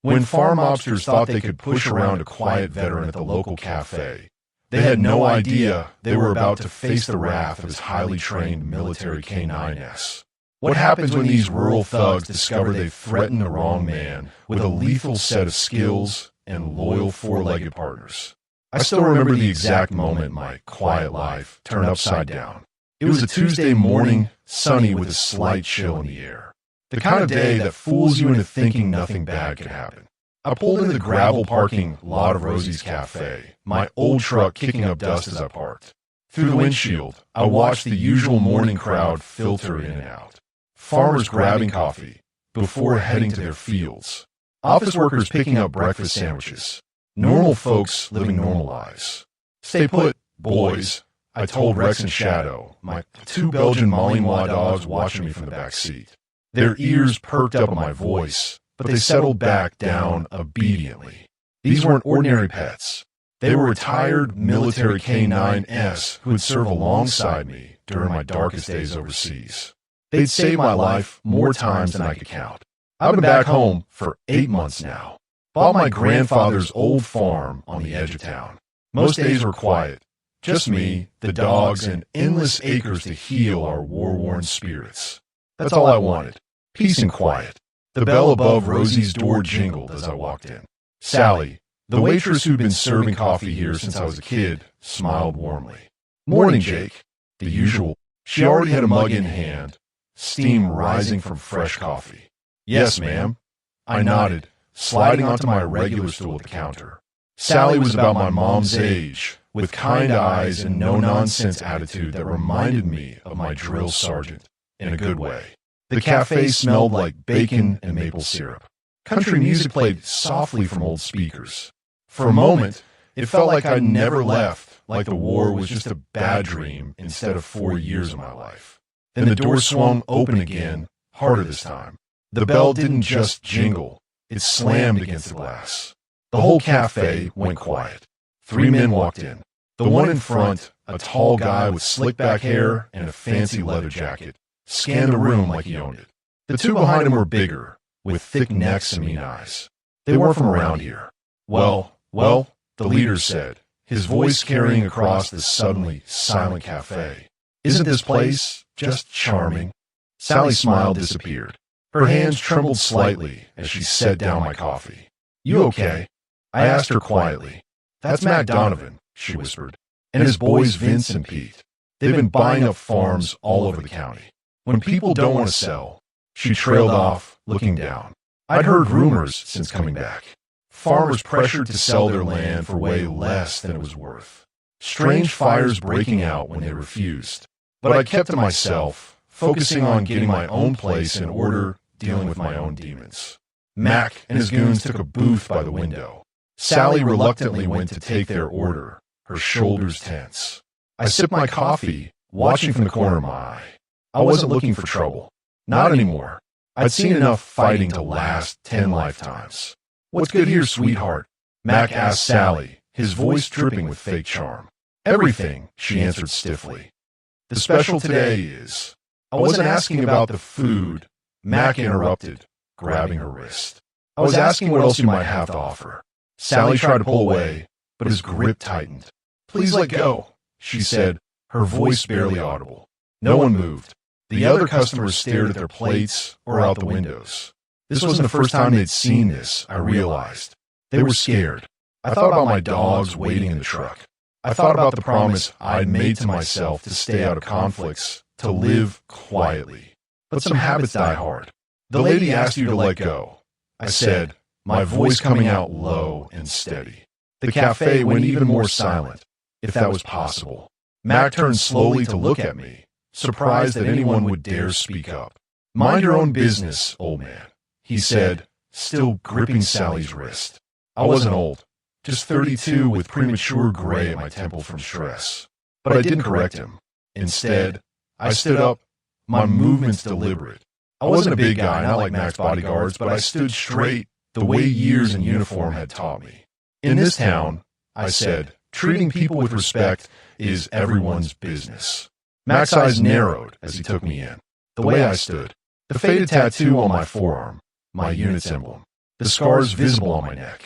When farm mobsters thought they could push around a quiet veteran at the local café, they had no idea they were about to face the wrath of his highly trained military K-9s. What happens when these rural thugs discover they've threatened the wrong man with a lethal set of skills and loyal four-legged partners? I still remember the exact moment my quiet life turned upside down. It was a Tuesday morning, sunny with a slight chill in the air. The kind of day that fools you into thinking nothing bad could happen. I pulled into the gravel parking lot of Rosie's Cafe, my old truck kicking up dust as I parked. Through the windshield, I watched the usual morning crowd filter in and out. Farmers grabbing coffee before heading to their fields. Office workers picking up breakfast sandwiches. Normal folks living normal lives. Stay put, boys, I told Rex and Shadow, my two Belgian Malinois dogs watching me from the back seat. Their ears perked up at my voice, but they settled back down obediently. These weren't ordinary pets. They were retired military K-9s who would serve alongside me during my darkest days overseas. They'd saved my life more times than I could count. I've been back home for 8 months now. Bought my grandfather's old farm on the edge of town. Most days were quiet. Just me, the dogs, and endless acres to heal our war-worn spirits. That's all I wanted. Peace and quiet. The bell above Rosie's door jingled as I walked in. Sally, the waitress who'd been serving coffee here since I was a kid, smiled warmly. Morning, Jake. The usual. She already had a mug in hand, steam rising from fresh coffee. Yes, ma'am. I nodded, sliding onto my regular stool at the counter. Sally was about my mom's age, with kind eyes and no-nonsense attitude that reminded me of my drill sergeant, in a good way. The cafe smelled like bacon and maple syrup. Country music played softly from old speakers. For a moment, it felt like I'd never left, like the war was just a bad dream instead of 4 years of my life. Then the door swung open again, harder this time. The bell didn't just jingle, it slammed against the glass. The whole cafe went quiet. 3 men walked in. The one in front, a tall guy with slick back hair and a fancy leather jacket, scanned the room like he owned it. The two behind him were bigger, with thick necks and mean eyes. They weren't from around here. Well, the leader said, his voice carrying across the suddenly silent cafe. Isn't this place just charming? Sally's smile disappeared. Her hands trembled slightly as she set down my coffee. You okay? I asked her quietly. That's Matt Donovan, she whispered, and his boys Vince and Pete. They've been buying up farms all over the county. When people don't want to sell, she trailed off, looking down. I'd heard rumors since coming back. Farmers pressured to sell their land for way less than it was worth. Strange fires breaking out when they refused. But I kept to myself, focusing on getting my own place in order, dealing with my own demons. Mac and his goons took a booth by the window. Sally reluctantly went to take their order, her shoulders tense. I sipped my coffee, watching from the corner of my eye. I wasn't looking for trouble. Not anymore. I'd seen enough fighting to last 10 lifetimes. What's good here, sweetheart? Mac asked Sally, his voice dripping with fake charm. Everything, she answered stiffly. The special today is... I wasn't asking about the food, Mac interrupted, grabbing her wrist. I was asking what else you might have to offer. Sally tried to pull away, but his grip tightened. Please let go, she said, her voice barely audible. No one moved. The other customers stared at their plates or out the windows. This wasn't the first time they'd seen this, I realized. They were scared. I thought about my dogs waiting in the truck. I thought about the promise I'd made to myself to stay out of conflicts, to live quietly. But some habits die hard. The lady asked you to let go, I said, my voice coming out low and steady. The cafe went even more silent, if that was possible. Mac turned slowly to look at me, surprised that anyone would dare speak up. Mind your own business, old man, he said, still gripping Sally's wrist. I wasn't old, just 32 with premature gray at my temple from stress. But I didn't correct him. Instead, I stood up, my movements deliberate. I wasn't a big guy, not like Mac's bodyguards, but I stood straight the way years in uniform had taught me. In this town, I said, treating people with respect is everyone's business. Mac's eyes narrowed as he took me in. The way I stood, the faded tattoo on my forearm, my unit's emblem. the scars visible on my neck.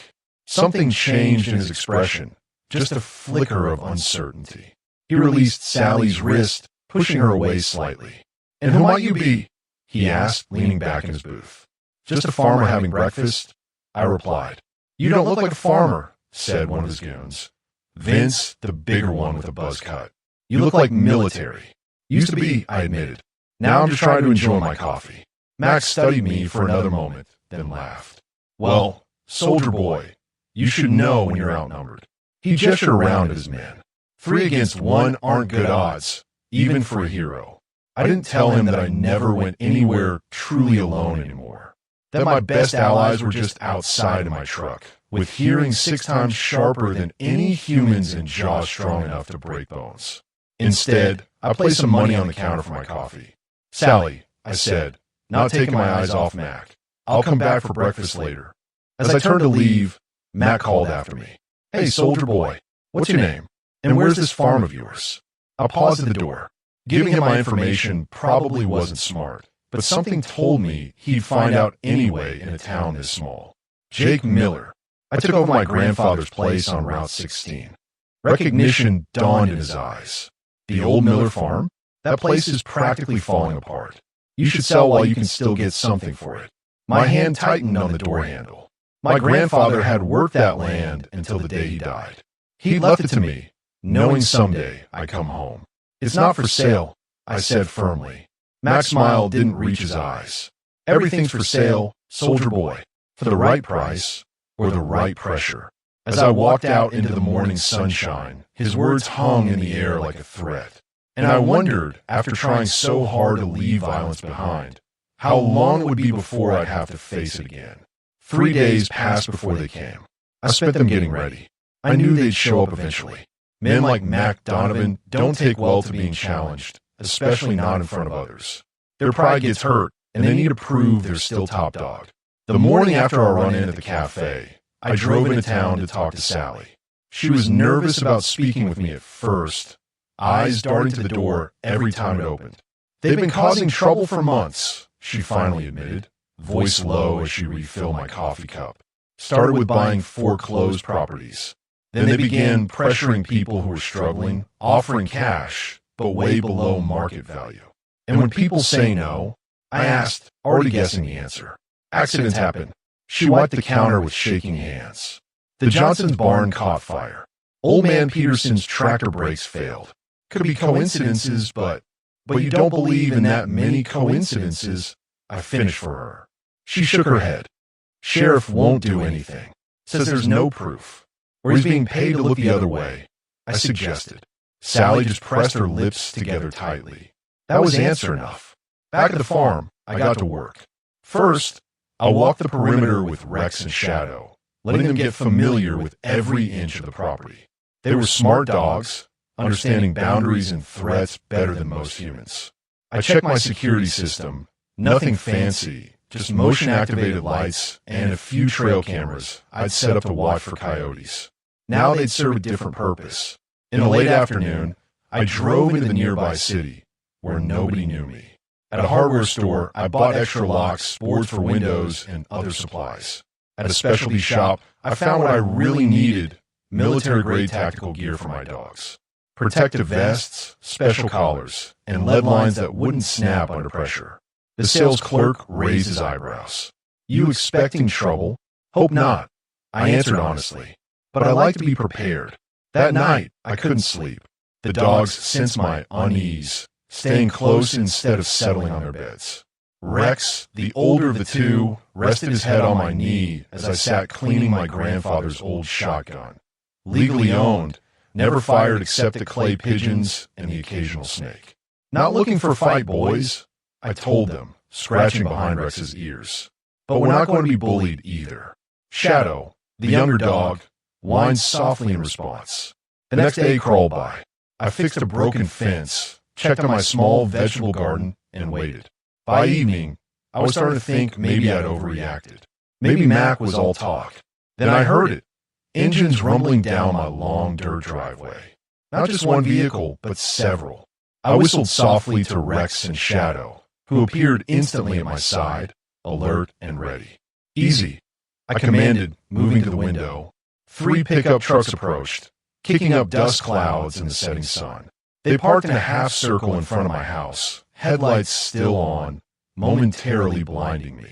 Something changed in his expression, just a flicker of uncertainty. He released Sally's wrist, pushing her away slightly. "And who might you be?" he asked, leaning back in his booth. "Just a farmer having breakfast," I replied. "You don't look like a farmer," said one of his goons. Vince, the bigger one with a buzz cut. "You look like military." "Used to be," I admitted. "Now I'm just trying to enjoy my coffee." Max studied me for another moment, then laughed. "Well, soldier boy, you should know when you're outnumbered." He gestured around at his men. 3 against 1 aren't good odds, even for a hero. I didn't tell him that I never went anywhere truly alone anymore. That my best allies were just outside in my truck, with hearing 6 times sharper than any humans and jaws strong enough to break bones. Instead, I placed some money on the counter for my coffee. "Sally," I said, not taking my eyes off Mac, "I'll come back for breakfast later." As I turned to leave, Mac called after me. "Hey, soldier boy, what's your name? And where's this farm of yours?" I paused at the door. Giving him my information probably wasn't smart, but something told me he'd find out anyway in a town this small. Jake Miller. I took over my grandfather's place on Route 16. Recognition dawned in his eyes. The old Miller farm? That place is practically falling apart. You should sell while you can still get something for it. My hand tightened on the door handle. My grandfather had worked that land until the day he died. He left it to me, knowing someday I'd come home. "It's not for sale," I said firmly. Mac's smile didn't reach his eyes. "Everything's for sale, soldier boy, for the right price or the right pressure." As I walked out into the morning sunshine, his words hung in the air like a threat. And I wondered, after trying so hard to leave violence behind, how long it would be before I'd have to face it again. 3 days passed before they came. I spent them getting ready. I knew they'd show up eventually. Men like Mac Donovan don't take well to being challenged, especially not in front of others. Their pride gets hurt, and they need to prove they're still top dog. The morning after our run-in at the cafe, I drove into town to talk to Sally. She was nervous about speaking with me at first, eyes darting to the door every time it opened. "They've been causing trouble for months," she finally admitted, voice low as she refilled my coffee cup. "Started with buying foreclosed properties. Then they began pressuring people who were struggling, offering cash, but way below market value. And when people say no," I asked, already guessing the answer. "Accidents happen." She wiped the counter with shaking hands. "The Johnson's barn caught fire. Old man Peterson's tractor brakes failed. Could be coincidences, but you don't believe in that many coincidences," I finished for her. She shook her head. "Sheriff won't do anything. Says there's no proof. Or he's being paid to look the other way," I suggested. Sally just pressed her lips together tightly. That was answer enough. Back at the farm, I got to work. First, I walked the perimeter with Rex and Shadow, letting them get familiar with every inch of the property. They were smart dogs, understanding boundaries and threats better than most humans. I checked my security system, nothing fancy, just motion-activated lights and a few trail cameras I'd set up to watch for coyotes. Now they'd serve a different purpose. In the late afternoon, I drove into the nearby city, where nobody knew me. At a hardware store, I bought extra locks, boards for windows, and other supplies. At a specialty shop, I found what I really needed: military-grade tactical gear for my dogs. Protective vests, special collars, and lead lines that wouldn't snap under pressure. The sales clerk raised his eyebrows. "You expecting trouble?" "Hope not," I answered honestly. "But I like to be prepared." That night, I couldn't sleep. The dogs sensed my unease, staying close instead of settling on their beds. Rex, the older of the two, rested his head on my knee as I sat cleaning my grandfather's old shotgun. Legally owned, never fired except at clay pigeons and the occasional snake. "Not looking for a fight, boys," I told them, scratching behind Rex's ears. "But we're not going to be bullied either." Shadow, the younger dog, whined softly in response. The next day crawled by. I fixed a broken fence, checked on my small vegetable garden, and waited. By evening, I was starting to think maybe I'd overreacted. Maybe Mac was all talk. Then I heard it. Engines rumbling down my long dirt driveway. Not just one vehicle, but several. I whistled softly to Rex and Shadow, who appeared instantly at my side, alert and ready. "Easy," I commanded, moving to the window. 3 pickup trucks approached, kicking up dust clouds in the setting sun. They parked in a half circle in front of my house, headlights still on, momentarily blinding me.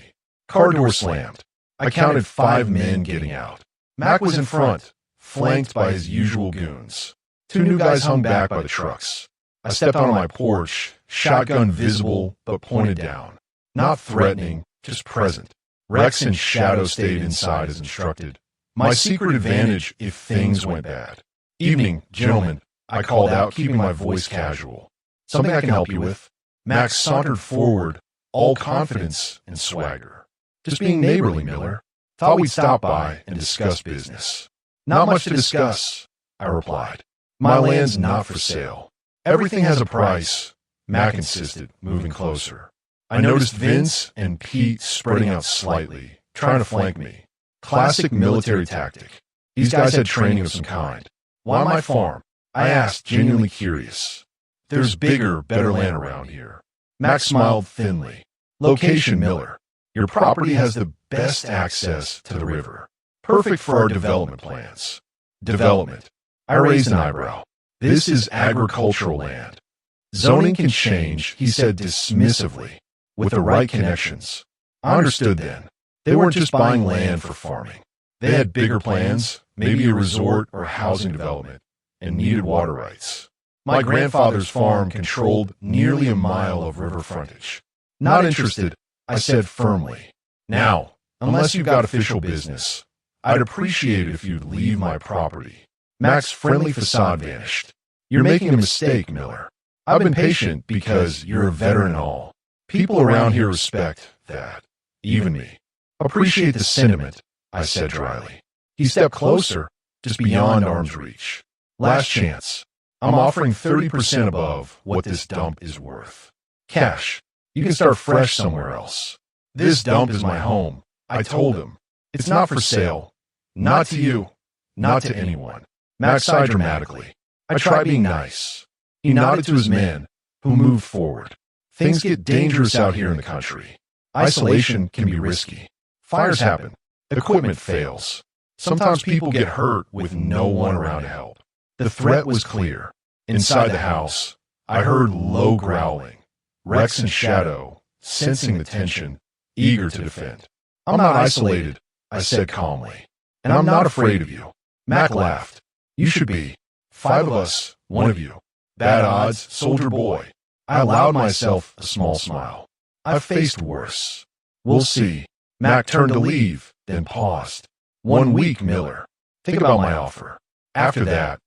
Car door slammed. I counted 5 men getting out. Mac was in front, flanked by his usual goons. 2 new guys hung back by the trucks. I stepped onto my porch, shotgun visible but pointed down. Not threatening, just present. Rex and Shadow stayed inside as instructed. My secret advantage if things went bad. "Evening, gentlemen," I called out, keeping my voice casual. "Something I can help you with?" Max sauntered forward, all confidence and swagger. "Just being neighborly, Miller. Thought we'd stop by and discuss business." "Not much to discuss," I replied. "My land's not for sale." "Everything has a price," Mac insisted, moving closer. I noticed Vince and Pete spreading out slightly, trying to flank me. Classic military tactic. These guys had training of some kind. "Why my farm?" I asked, genuinely curious. "There's bigger, better land around here." Max smiled thinly. "Location, Miller. Your property has the best access to the river. Perfect for our development plans." "Development?" I raised an eyebrow. "This is agricultural land." "Zoning can change," he said dismissively, "with the right connections." I understood then. They weren't just buying land for farming. They had bigger plans, maybe a resort or housing development, and needed water rights. My grandfather's farm controlled nearly a mile of river frontage. "Not interested," I said firmly. "Now, unless you've got official business, I'd appreciate it if you'd leave my property." Mac's friendly facade vanished. "You're making a mistake, Miller. I've been patient because you're a veteran and all. People around here respect that. Even me." "Appreciate the sentiment," I said dryly. He stepped closer, just beyond arm's reach. "Last chance. I'm offering 30% above what this dump is worth. Cash. You can start fresh somewhere else." "This dump is my home," I told him. "It's not for sale. Not to you. Not to anyone." Max sighed dramatically. I tried being nice. He nodded to his men, who moved forward. "Things get dangerous out here in the country. Isolation can be risky. Fires happen. Equipment fails. Sometimes people get hurt with no one around to help." The threat was clear. Inside the house, I heard low growling. Rex and Shadow, sensing the tension, eager to defend. "I'm not isolated," I said calmly. "And I'm not afraid of you." Mac laughed. "You should be. 5 of us, 1 of you. Bad odds, soldier boy." I allowed myself a small smile. "I've faced worse." "We'll see." Mac turned to leave, then paused. "1 week, Miller. Think about my offer. After that,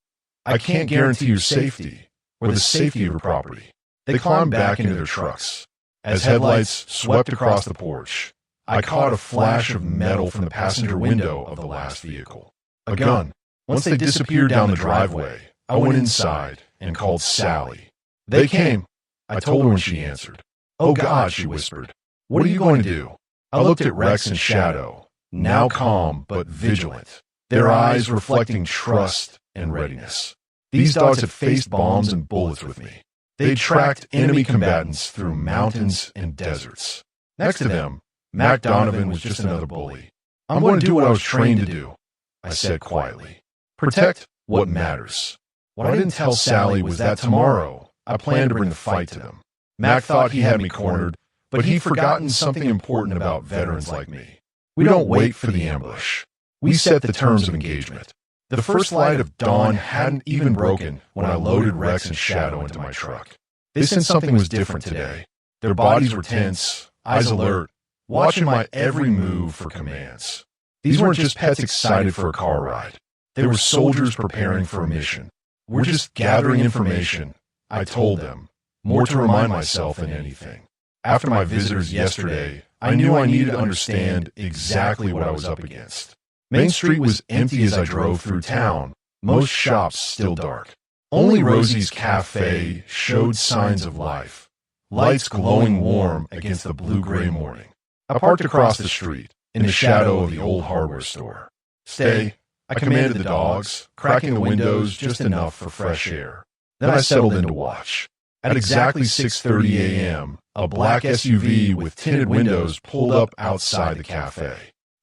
I can't guarantee your safety or the safety of your property." They climbed back into their trucks. As headlights swept across the porch, I caught a flash of metal from the passenger window of the last vehicle. A gun. Once they disappeared down the driveway, I went inside and called Sally. "They came," I told her when she answered. "Oh God," she whispered. "What are you going to do?" I looked at Rex and Shadow, now calm but vigilant, their eyes reflecting trust and readiness. These dogs had faced bombs and bullets with me. They'd tracked enemy combatants through mountains and deserts. Next to them, Mac Donovan was just another bully. "I'm going to do what I was trained to do," I said quietly. "Protect what matters." What I didn't tell Sally was that tomorrow, I planned to bring the fight to them. Mac thought he had me cornered, but he'd forgotten something important about veterans like me. We don't wait for the ambush. We set the terms of engagement. The first light of dawn hadn't even broken when I loaded Rex and Shadow into my truck. They sensed something was different today. Their bodies were tense, eyes alert, watching my every move for commands. These weren't just pets excited for a car ride. They were soldiers preparing for a mission. "We're just gathering information," I told them, more to remind myself than anything. After my visitors yesterday, I knew I needed to understand exactly what I was up against. Main Street was empty as I drove through town, most shops still dark. Only Rosie's Café showed signs of life, lights glowing warm against the blue-gray morning. I parked across the street, in the shadow of the old hardware store. "Stay," I commanded the dogs, cracking the windows just enough for fresh air. Then I settled in to watch. At exactly 6:30 a.m., a black SUV with tinted windows pulled up outside the cafe.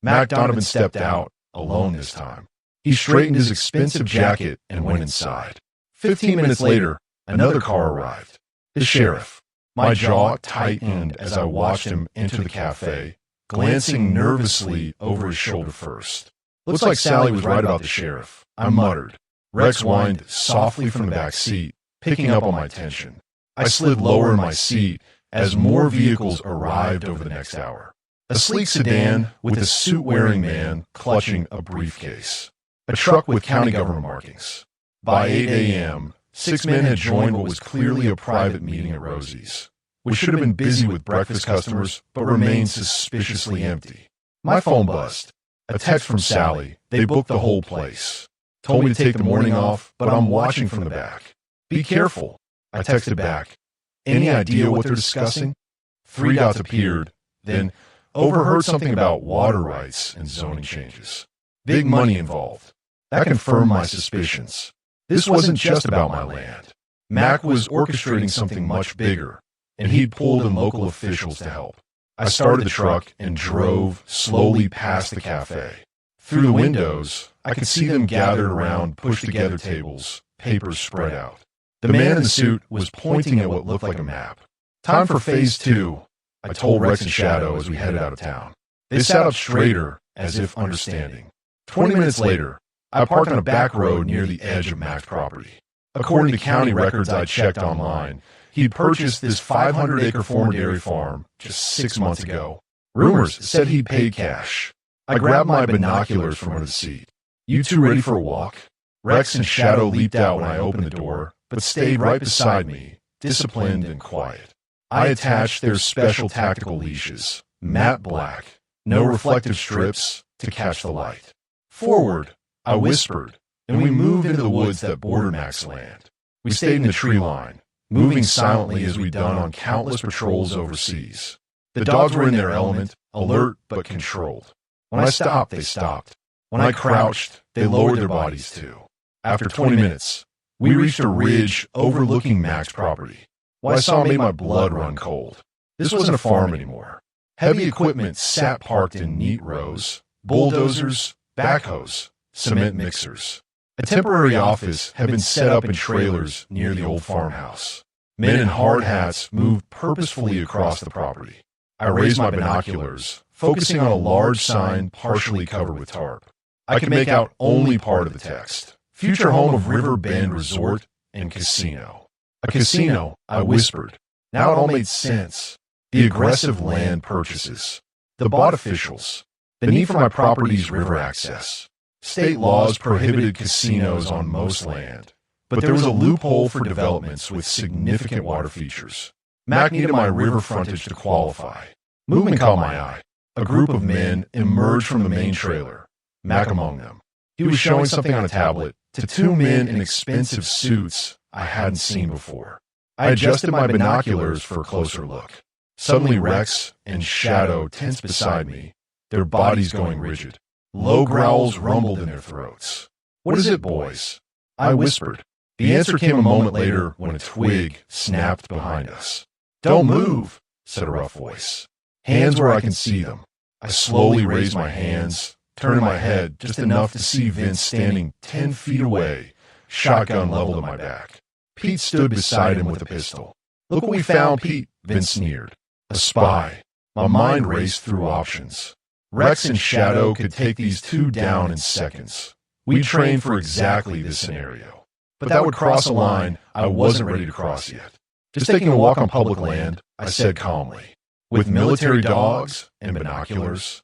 Mac Donovan stepped out, alone this time. He straightened his expensive jacket and went inside. 15 minutes later, another car arrived. The sheriff. My jaw tightened as I watched him enter the cafe, glancing nervously over his shoulder first. Looks like Sally was right about the sheriff, I muttered. Rex whined softly from the back seat, picking up on my tension. I slid lower in my seat as more vehicles arrived over the next hour. A sleek sedan with a suit-wearing man clutching a briefcase. A truck with county government markings. By 8 a.m., 6 men had joined what was clearly a private meeting at Rosie's, which should have been busy with breakfast customers but remained suspiciously empty. My phone buzzed. A text from Sally. They booked the whole place. Told me to take the morning off, but I'm watching from the back. Be careful. I texted back. Any idea what they're discussing? 3 dots appeared, then overheard something about water rights and zoning changes. Big money involved. That confirmed my suspicions. This wasn't just about my land. Mac was orchestrating something much bigger, and he'd pulled in local officials to help. I started the truck and drove slowly past the cafe. Through the windows, I could see them gathered around pushed-together tables, papers spread out. The man in the suit was pointing at what looked like a map. Time for phase 2, I told Rex and Shadow as we headed out of town. They sat up straighter, as if understanding. 20 minutes later, I parked on a back road near the edge of Mac's property. According to county records I checked online, he'd purchased this 500-acre former dairy farm just 6 months ago. Rumors said he paid cash. I grabbed my binoculars from under the seat. You two ready for a walk? Rex and Shadow leaped out when I opened the door, but stayed right beside me, disciplined and quiet. I attached their special tactical leashes, matte black, no reflective strips, to catch the light. Forward, I whispered, and we moved into the woods that bordered Mac's land. We stayed in the tree line, moving silently as we'd done on countless patrols overseas. The dogs were in their element, alert but controlled. When I stopped, they stopped. When I crouched, they lowered their bodies too. After 20 minutes, we reached a ridge overlooking Mac's property. What I saw made my blood run cold. This wasn't a farm anymore. Heavy equipment sat parked in neat rows, bulldozers, backhoes, cement mixers. A temporary office had been set up in trailers near the old farmhouse. Men in hard hats moved purposefully across the property. I raised my binoculars, focusing on a large sign partially covered with tarp. I could make out only part of the text. Future home of River Bend Resort and Casino. A casino, I whispered. Now it all made sense. The aggressive land purchases. The bought officials. The need for my property's river access. State laws prohibited casinos on most land, but there was a loophole for developments with significant water features. Mac needed my river frontage to qualify. Movement caught my eye. A group of men emerged from the main trailer, Mac among them. He was showing something on a tablet to 2 men in expensive suits I hadn't seen before. I adjusted my binoculars for a closer look. Suddenly Rex and Shadow tensed beside me, their bodies going rigid. Low growls rumbled in their throats. "What is it, boys?" I whispered. The answer came a moment later when a twig snapped behind us. "Don't move," said a rough voice. "Hands where I can see them." I slowly raised my hands, turning my head just enough to see Vince standing 10 feet away, shotgun leveled at my back. Pete stood beside him with a pistol. "Look what we found, Pete," Vince sneered. A spy. My mind raced through options. Rex and Shadow could take these 2 down in seconds. We trained for exactly this scenario. But that would cross a line I wasn't ready to cross yet. "Just taking a walk on public land," I said calmly. "With military dogs and binoculars?"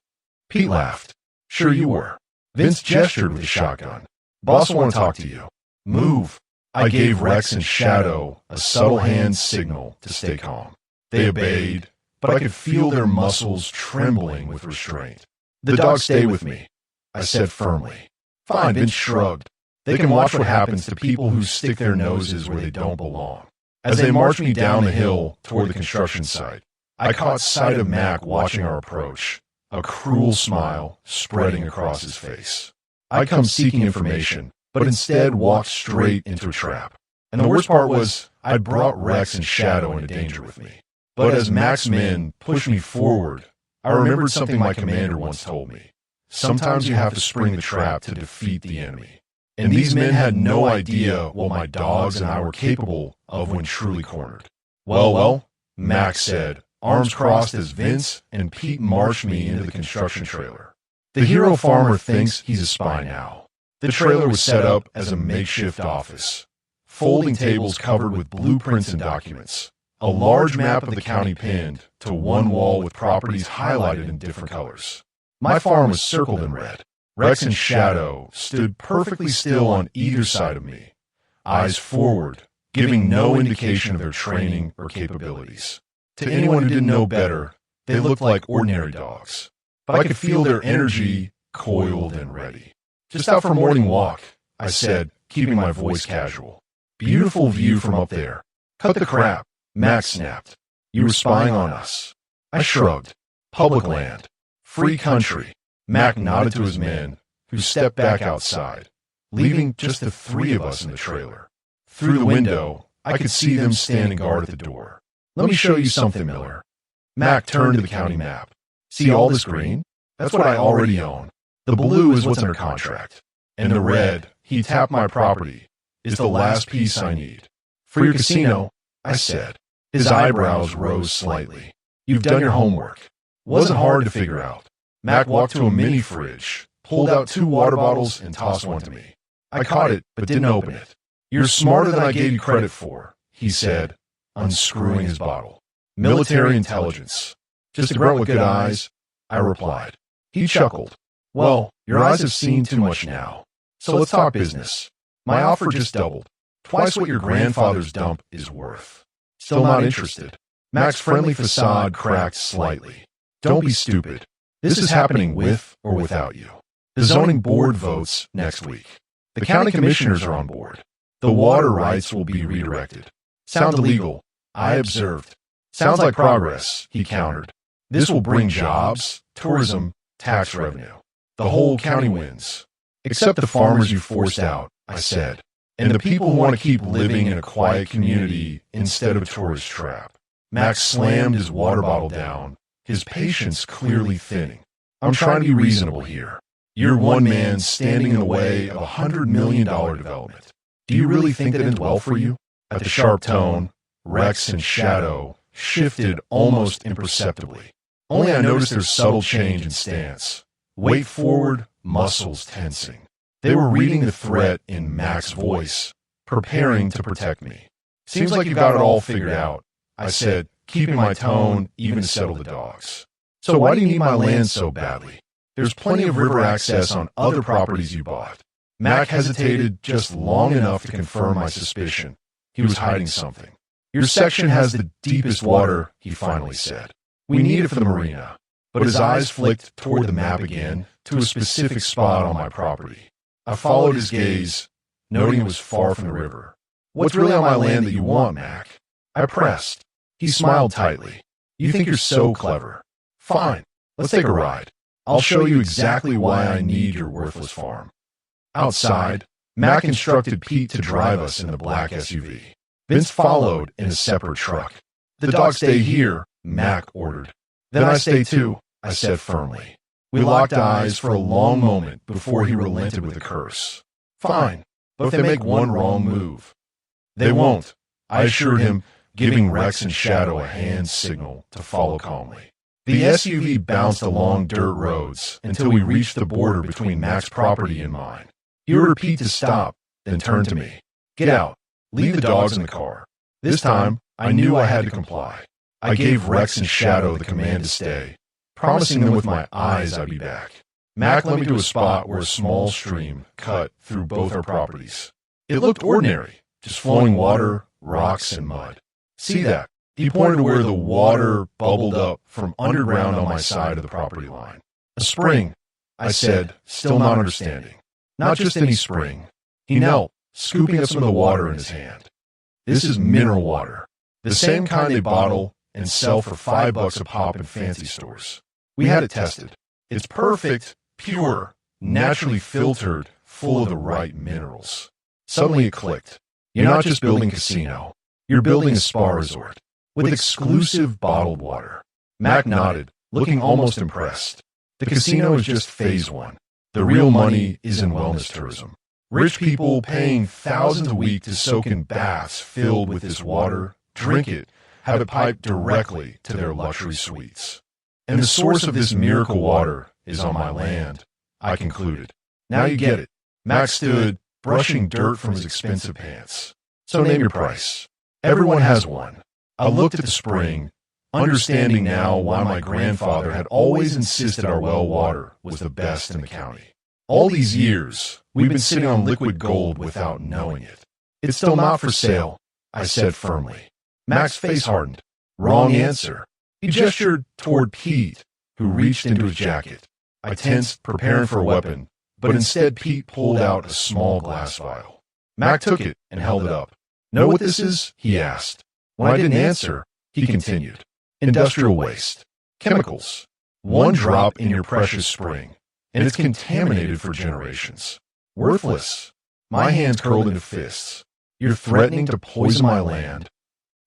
Pete laughed. "Sure you were." Vince gestured with his shotgun. "Boss will want to talk to you." "Move." I gave Rex and Shadow a subtle hand signal to stay calm. They obeyed, but I could feel their muscles trembling with restraint. "The dogs stay with me," I said firmly. "Fine," Vince shrugged. "They can watch what happens to people who stick their noses where they don't belong." As they marched me down the hill toward the construction site, I caught sight of Mac watching our approach, a cruel smile spreading across his face. I'd come seeking information, but instead walked straight into a trap. And the worst part was, I'd brought Rex and Shadow into danger with me. But as Mac's men pushed me forward, I remembered something my commander once told me. sometimes you have to spring the trap to defeat the enemy. And these men had no idea what my dogs and I were capable of when truly cornered. Well, Max said, arms crossed as Vince and Pete marched me into the construction trailer. The hero farmer thinks he's a spy now. The trailer was set up as a makeshift office. Folding tables covered with blueprints and documents. A large map of the county pinned to one wall with properties highlighted in different colors. My farm was circled in red. Rex and Shadow stood perfectly still on either side of me, eyes forward, giving no indication of their training or capabilities. To anyone who didn't know better, they looked like ordinary dogs. But I could feel their energy, coiled and ready. Just out for a morning walk, I said, keeping my voice casual. Beautiful view from up there. Cut the crap, Max snapped. You were spying on us. I shrugged. Public land. Free country. Mac nodded to his men, who stepped back outside, leaving just the three of us in the trailer. Through the window, I could see them standing guard at the door. Let me show you something, Miller. Mac turned to the county map. See all this green? That's what I already own. The blue is what's under contract. And the red, he tapped my property, is the last piece I need. For your casino, I said. His eyebrows rose slightly. You've done your homework. Wasn't hard to figure out. Mac walked to a mini fridge, pulled out 2 water bottles, and tossed one to me. I caught it, but didn't open it. You're smarter than I gave you credit for, he said, unscrewing his bottle. Military intelligence. Just a grunt with good eyes, I replied. He chuckled. Well, your eyes have seen too much now. So let's talk business. My offer just doubled. Twice what your grandfather's dump is worth. Still not interested. Mac's friendly facade cracked slightly. Don't be stupid. This is happening with or without you. The zoning board votes next week. The county commissioners are on board. The water rights will be redirected. Sounds illegal, I observed. Sounds like progress, he countered. This will bring jobs, tourism, tax revenue. The whole county wins. Except the farmers you forced out, I said. And the people who want to keep living in a quiet community instead of a tourist trap. Max slammed his water bottle down, his patience clearly thinning. I'm trying to be reasonable here. You're one man standing in the way of a $100 million development. Do you really think that ends well for you? At the sharp tone, Rex and Shadow shifted almost imperceptibly. Only I noticed their subtle change in stance. Weight forward, muscles tensing. They were reading the threat in Mac's voice, preparing to protect me. Seems like you've got it all figured out, I said, keeping my tone even to settle the dogs. So why do you need my land so badly? There's plenty of river access on other properties you bought. Mac hesitated just long enough to confirm my suspicion. He was hiding something. Your section has the deepest water, he finally said. We need it for the marina. But his eyes flicked toward the map again to a specific spot on my property. I followed his gaze, noting it was far from the river. What's really on my land that you want, Mac? I pressed. He smiled tightly. You think you're so clever. Fine, let's take a ride. I'll show you exactly why I need your worthless farm. Outside, Mac instructed Pete to drive us in the black SUV. Vince followed in a separate truck. The dogs stay here, Mac ordered. Then I stay too, I said firmly. We locked eyes for a long moment before he relented with a curse. Fine, but if they make one wrong move. They won't, I assured him, giving Rex and Shadow a hand signal to follow calmly. The SUV bounced along dirt roads until we reached the border between Mac's property and mine. He ordered Pete to stop, then turned to me. Get out. Leave the dogs in the car. This time, I knew I had to comply. I gave Rex and Shadow the command to stay, promising them with my eyes I'd be back. Mac led me to a spot where a small stream cut through both our properties. It looked ordinary, just flowing water, rocks, and mud. See that? He pointed to where the water bubbled up from underground on my side of the property line. A spring, I said, still not understanding. Not just any spring. He knelt, scooping up some of the water in his hand. This is mineral water, the same kind they bottle and sell for $5 a pop in fancy stores. We had it tested. It's perfect, pure, naturally filtered, full of the right minerals. Suddenly it clicked. You're not just building a casino. You're building a spa resort with exclusive bottled water. Mac nodded, looking almost impressed. The casino is just phase one. The real money is in wellness tourism. Rich people paying thousands a week to soak in baths filled with this water, drink it, have it piped directly to their luxury suites. And the source of this miracle water is on my land, I concluded. Now you get it. Max stood, brushing dirt from his expensive pants. So name your price. Everyone has one. I looked at the spring, understanding now why my grandfather had always insisted our well water was the best in the county. All these years, we've been sitting on liquid gold without knowing it. It's still not for sale, I said firmly. Mac's face hardened. Wrong answer. He gestured toward Pete, who reached into his jacket. I tensed, preparing for a weapon, but instead Pete pulled out a small glass vial. Mac took it and held it up. Know what this is? He asked. When I didn't answer, he continued. Industrial waste. Chemicals. One drop in your precious spring, and it's contaminated for generations. Worthless. My hands curled into fists. You're threatening to poison my land?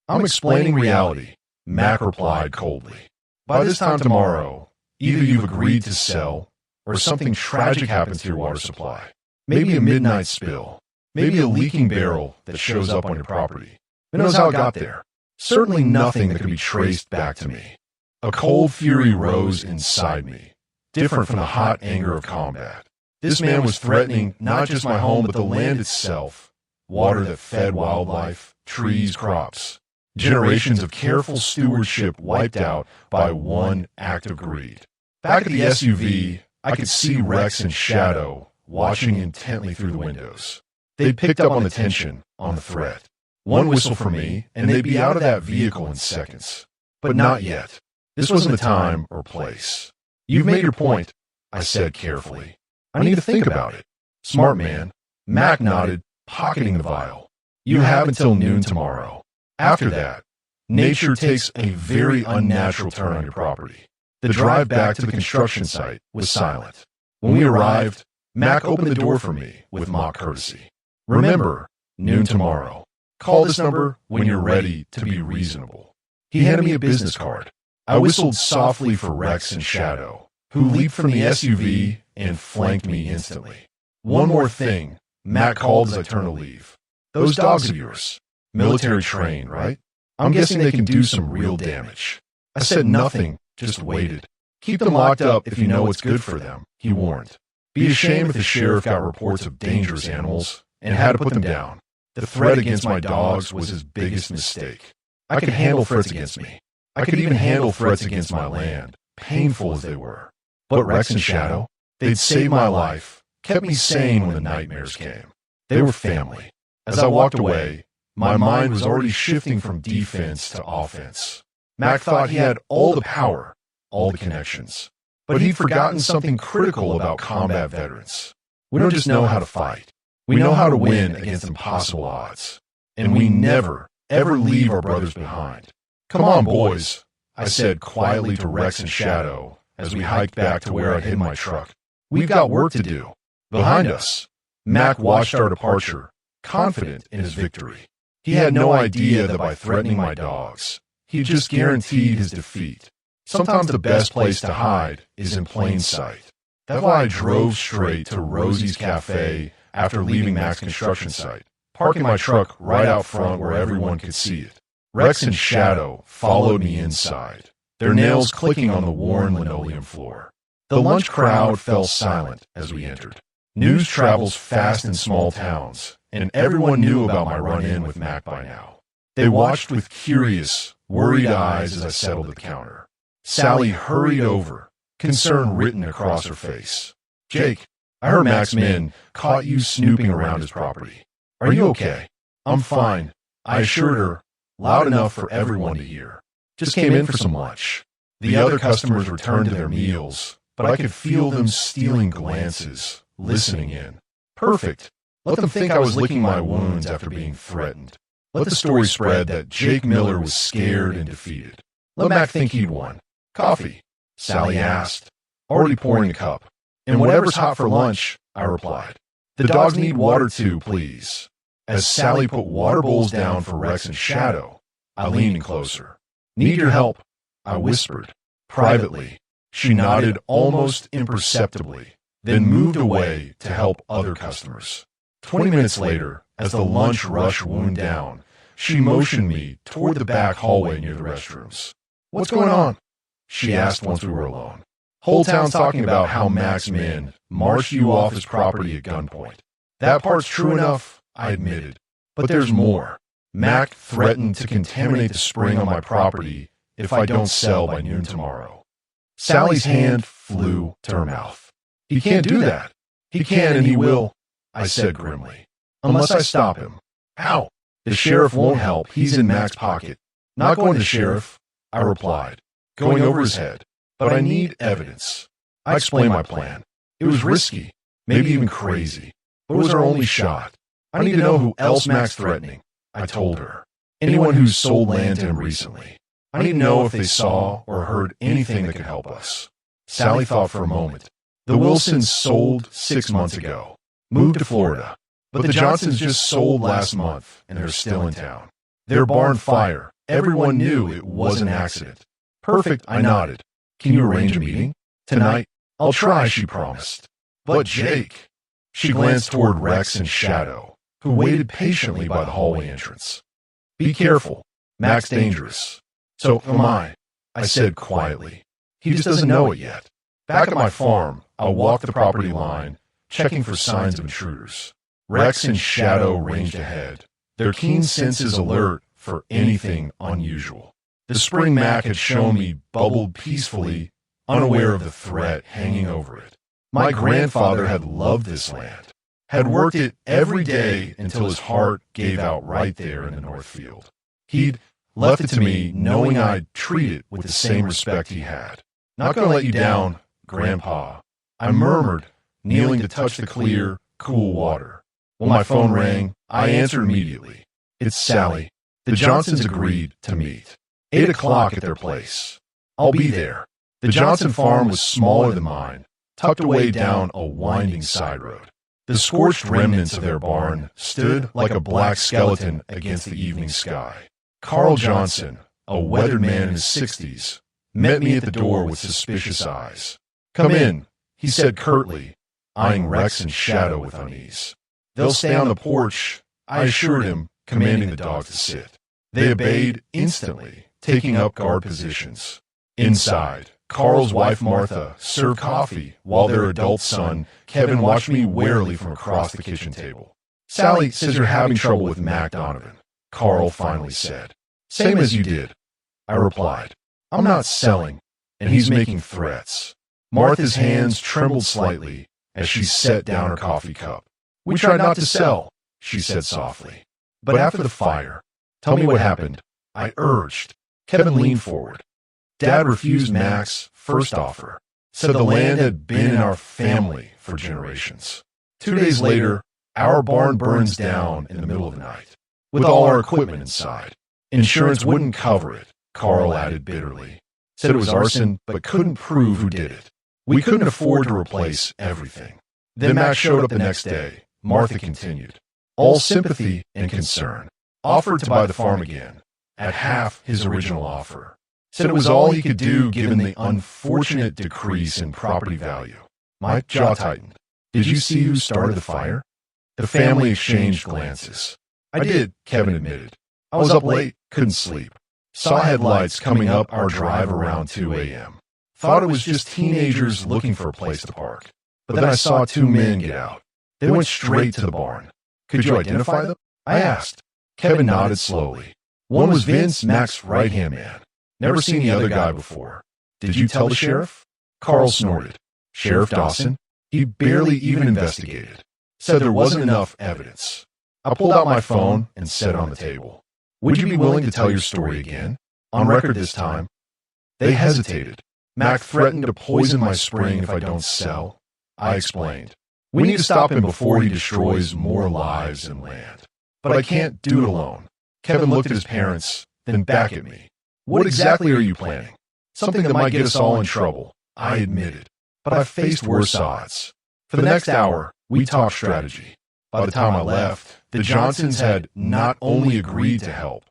I'm explaining reality, Mac replied coldly. By this time tomorrow, either you've agreed to sell, or something tragic happens to your water supply. Maybe a midnight spill. Maybe a leaking barrel that shows up on your property. Who knows how it got there? Certainly nothing that could be traced back to me. A cold fury rose inside me, different from the hot anger of combat. This man was threatening not just my home, but the land itself. Water that fed wildlife, trees, crops. Generations of careful stewardship wiped out by one act of greed. Back at the SUV, I could see Rex and Shadow watching intently through the windows. They'd picked up on the tension, on the threat. One whistle from me, and they'd be out of that vehicle in seconds. But not yet. This wasn't the time or place. You've made your point, I said carefully. I need to think about it. Smart man. Mac nodded, pocketing the vial. You have until noon tomorrow. After that, nature takes a very unnatural turn on your property. The drive back to the construction site was silent. When we arrived, Mac opened the door for me with mock courtesy. Remember, noon tomorrow. Call this number when you're ready to be reasonable. He handed me a business card. I whistled softly for Rex and Shadow, who leaped from the SUV and flanked me instantly. One more thing, Mac called as I turned to leave. Those dogs of yours, military trained, right? I'm guessing they can do some real damage. I said nothing, just waited. Keep them locked up if you know what's good for them, he warned. Be ashamed if the sheriff got reports of dangerous animals and had to put them down. The threat against my dogs was his biggest mistake. I could handle threats against me. I could even handle threats against my land, painful as they were. But Rex and Shadow, they'd saved my life, kept me sane when the nightmares came. They were family. As I walked away, my mind was already shifting from defense to offense. Mac thought he had all the power, all the connections. But he'd forgotten something critical about combat veterans. We don't just know how to fight. We know how to win against impossible odds. And we never, ever leave our brothers behind. Come on, boys, I said quietly to Rex and Shadow as we hiked back to where I'd hid my truck. We've got work to do. Behind us, Mac watched our departure, confident in his victory. He had no idea that by threatening my dogs, he just guaranteed his defeat. Sometimes the best place to hide is in plain sight. That's why I drove straight to Rosie's Cafe after leaving Mac's construction site, parking my truck right out front where everyone could see it. Rex and Shadow followed me inside, their nails clicking on the worn linoleum floor. The lunch crowd fell silent as we entered. News travels fast in small towns, and everyone knew about my run-in with Mac by now. They watched with curious, worried eyes as I settled the counter. Sally hurried over, concern written across her face. Jake, I heard Mac's men caught you snooping around his property. Are you okay? I'm fine, I assured her, loud enough for everyone to hear. Just came in for some lunch. The other customers returned to their meals, but I could feel them stealing glances, listening in. Perfect. Let them think I was licking my wounds after being threatened. Let the story spread that Jake Miller was scared and defeated. Let Mac think he'd won. Coffee? Sally asked, already pouring a cup. And whatever's hot for lunch, I replied. The dogs need water too, please. As Sally put water bowls down for Rex and Shadow, I leaned in closer. Need your help, I whispered, privately, She nodded almost imperceptibly, then moved away to help other customers. 20 minutes later, as the lunch rush wound down, she motioned me toward the back hallway near the restrooms. "What's going on?" she asked once we were alone. "Whole town's talking about how Mac's men marched you off his property at gunpoint." "That part's true enough," I admitted. "But there's more. Mac threatened to contaminate the spring on my property if I don't sell by noon tomorrow." Sally's hand flew to her mouth. "He can't do that." "He can and he will," I said grimly. "Unless I stop him." "How?" "The sheriff won't help. He's in Mac's pocket." "Not going to the sheriff," I replied, going over his head. "But I need evidence." I explained my plan. It was risky, maybe even crazy, but it was our only shot. "I need to know who else Mac's threatening," I told her. "Anyone who's sold land to him recently. I need to know if they saw or heard anything that could help us." Sally thought for a moment. "The Wilsons sold 6 months ago, moved to Florida. But the Johnsons just sold last month, and they're still in town. Their barn fire, everyone knew it was an accident." "Perfect," I nodded. "Can you arrange a meeting?" "Tonight?" "I'll try," she promised. "But Jake." She glanced toward Rex and Shadow, who waited patiently by the hallway entrance. "Be careful. Mac's dangerous." "So am I," I said quietly. "He just doesn't know it yet." Back at my farm, I walked the property line, checking for signs of intruders. Rex and Shadow ranged ahead, their keen senses alert for anything unusual. The spring Mac had shown me bubbled peacefully, unaware of the threat hanging over it. My grandfather had loved this land, had worked it every day until his heart gave out right there in the North Field. He'd left it to me knowing I'd treat it with the same respect he had. "Not gonna let you down, Grandpa," I murmured, kneeling to touch the clear, cool water. When my phone rang, I answered immediately. "It's Sally." The Johnsons agreed to meet. 8 o'clock at their place. "I'll be there." The Johnson farm was smaller than mine, tucked away down a winding side road. The scorched remnants of their barn stood like a black skeleton against the evening sky. Carl Johnson, a weathered man in his 60s, met me at the door with suspicious eyes. "Come in," he said curtly, eyeing Rex and Shadow with unease. "They'll stay on the porch," I assured him, commanding the dogs to sit. They obeyed instantly, taking up guard positions. Inside, Carl's wife Martha served coffee while their adult son, Kevin, watched me warily from across the kitchen table. "Sally says you're having trouble with Mac Donovan," Carl finally said. "Same as you did," I replied. "I'm not selling, and he's making threats." Martha's hands trembled slightly as she set down her coffee cup. "We tried not to sell," she said softly. "But after the fire, tell me what happened," I urged. Kevin leaned forward. "Dad refused Mac's first offer, said the land had been in our family for generations. 2 days later, our barn burns down in the middle of the night, with all our equipment inside. Insurance wouldn't cover it," Carl added bitterly. "Said it was arson, but couldn't prove who did it. We couldn't afford to replace everything. Then Mac showed up the next day," Martha continued, all sympathy and concern. "Offered to buy the farm again, at half his original offer. Said it was all he could do given the unfortunate decrease in property value." My jaw tightened. "Did you see who started the fire?" The family exchanged glances. "I did," Kevin admitted. "I was up late, couldn't sleep. Saw headlights coming up our drive around 2 a.m. Thought it was just teenagers looking for a place to park. But then I saw 2 men get out. They went straight to the barn. Could you identify them?" I asked. Kevin nodded slowly. "One was Vince, Mac's right-hand man. Never seen the other guy before." "Did you tell the sheriff?" Carl snorted. "Sheriff Dawson? He barely even investigated. Said there wasn't enough evidence." I pulled out my phone and set it on the table. "Would you be willing to tell your story again? On record this time?" They hesitated. "Mac threatened to poison my spring if I don't sell," I explained. "We need to stop him before he destroys more lives and land. But I can't do it alone." Kevin looked at his parents, then back at me. "What exactly are you planning?" "Something that might get us all in trouble," I admitted. "But I've faced worse odds." For the next hour, we talked strategy. By the time I left, the Johnsons had not only agreed to help,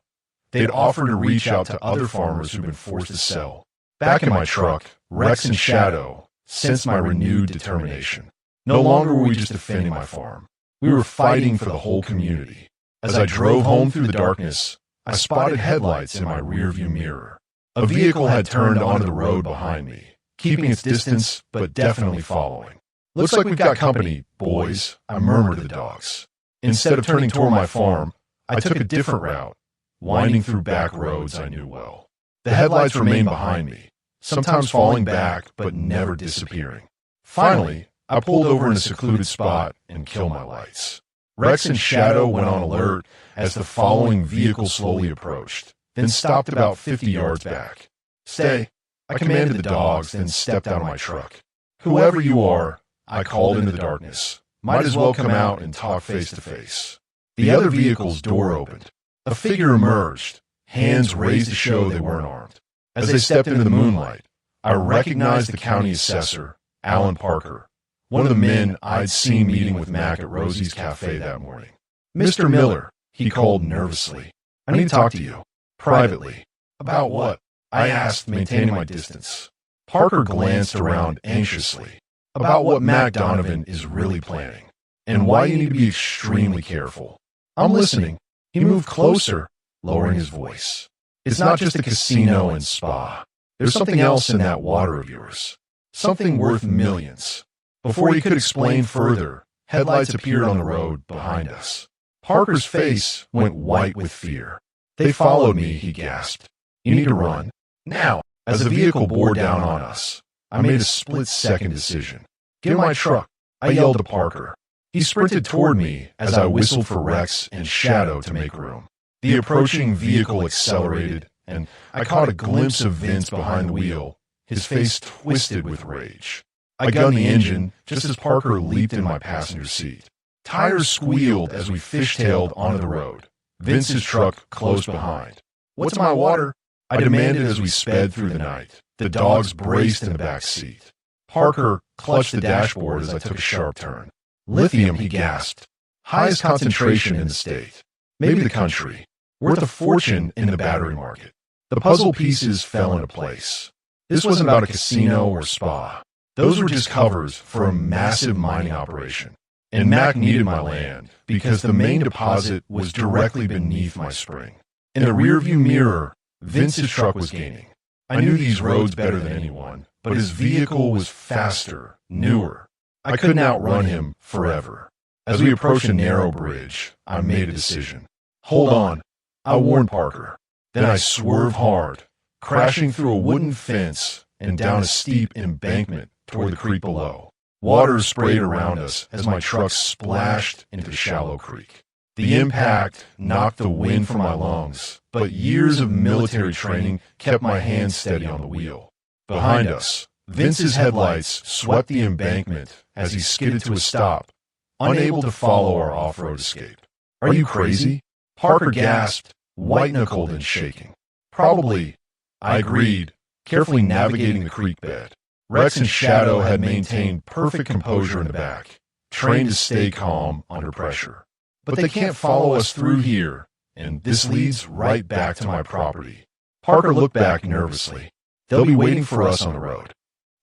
they'd offered to reach out to other farmers who'd been forced to sell. Back in my truck, Rex and Shadow sensed my renewed determination. No longer were we just defending my farm. We were fighting for the whole community. As I drove home through the darkness, I spotted headlights in my rearview mirror. A vehicle had turned onto the road behind me, keeping its distance but definitely following. "Looks like we've got company, boys," I murmured to the dogs. Instead of turning toward my farm, I took a different route, winding through back roads I knew well. The headlights remained behind me, sometimes falling back but never disappearing. Finally, I pulled over in a secluded spot and killed my lights. Rex and Shadow went on alert as the following vehicle slowly approached, then stopped about 50 yards back. "Stay," I commanded the dogs, then stepped out of my truck. "Whoever you are," I called into the darkness, "might as well come out and talk face to face." The other vehicle's door opened. A figure emerged, hands raised to show they weren't armed. As they stepped into the moonlight, I recognized the county assessor, Alan Parker, one of the men I'd seen meeting with Mac at Rosie's Café that morning. "Mr. Miller," he called nervously, "I need to talk to you. Privately." "About what?" I asked, maintaining my distance. Parker glanced around anxiously. "About what Mac Donovan is really planning, and why you need to be extremely careful." "I'm listening." He moved closer, lowering his voice. "It's not just a casino and spa. There's something else in that water of yours. Something worth millions." Before he could explain further, headlights appeared on the road behind us. Parker's face went white with fear. "They followed me," he gasped. "You need to run. Now." As the vehicle bore down on us, I made a split-second decision. "Get in my truck," I yelled to Parker. He sprinted toward me as I whistled for Rex and Shadow to make room. The approaching vehicle accelerated, and I caught a glimpse of Vince behind the wheel, his face twisted with rage. I gunned the engine just as Parker leaped in my passenger seat. Tires squealed as we fishtailed onto the road, Vince's truck close behind. "What's my water?" I demanded as we sped through the night. The dogs braced in the back seat. Parker clutched the dashboard as I took a sharp turn. "Lithium," he gasped. "Highest concentration in the state. Maybe the country. Worth a fortune in the battery market." The puzzle pieces fell into place. This wasn't about a casino or spa. Those were just covers for a massive mining operation. And Mac needed my land because the main deposit was directly beneath my spring. In the rearview mirror, Vince's truck was gaining. I knew these roads better than anyone, but his vehicle was faster, newer. I couldn't outrun him forever. As we approached a narrow bridge, I made a decision. "Hold on," I warned Parker. Then I swerved hard, crashing through a wooden fence and down a steep embankment toward the creek below. Water sprayed around us as my truck splashed into the shallow creek. The impact knocked the wind from my lungs, but years of military training kept my hands steady on the wheel. Behind us, Vince's headlights swept the embankment as he skidded to a stop, unable to follow our off-road escape. "Are you crazy?" Parker gasped, white-knuckled and shaking. "Probably," I agreed, carefully navigating the creek bed. Rex and Shadow had maintained perfect composure in the back, trained to stay calm under pressure. "But they can't follow us through here, and this leads right back to my property." Parker looked back nervously. "They'll be waiting for us on the road."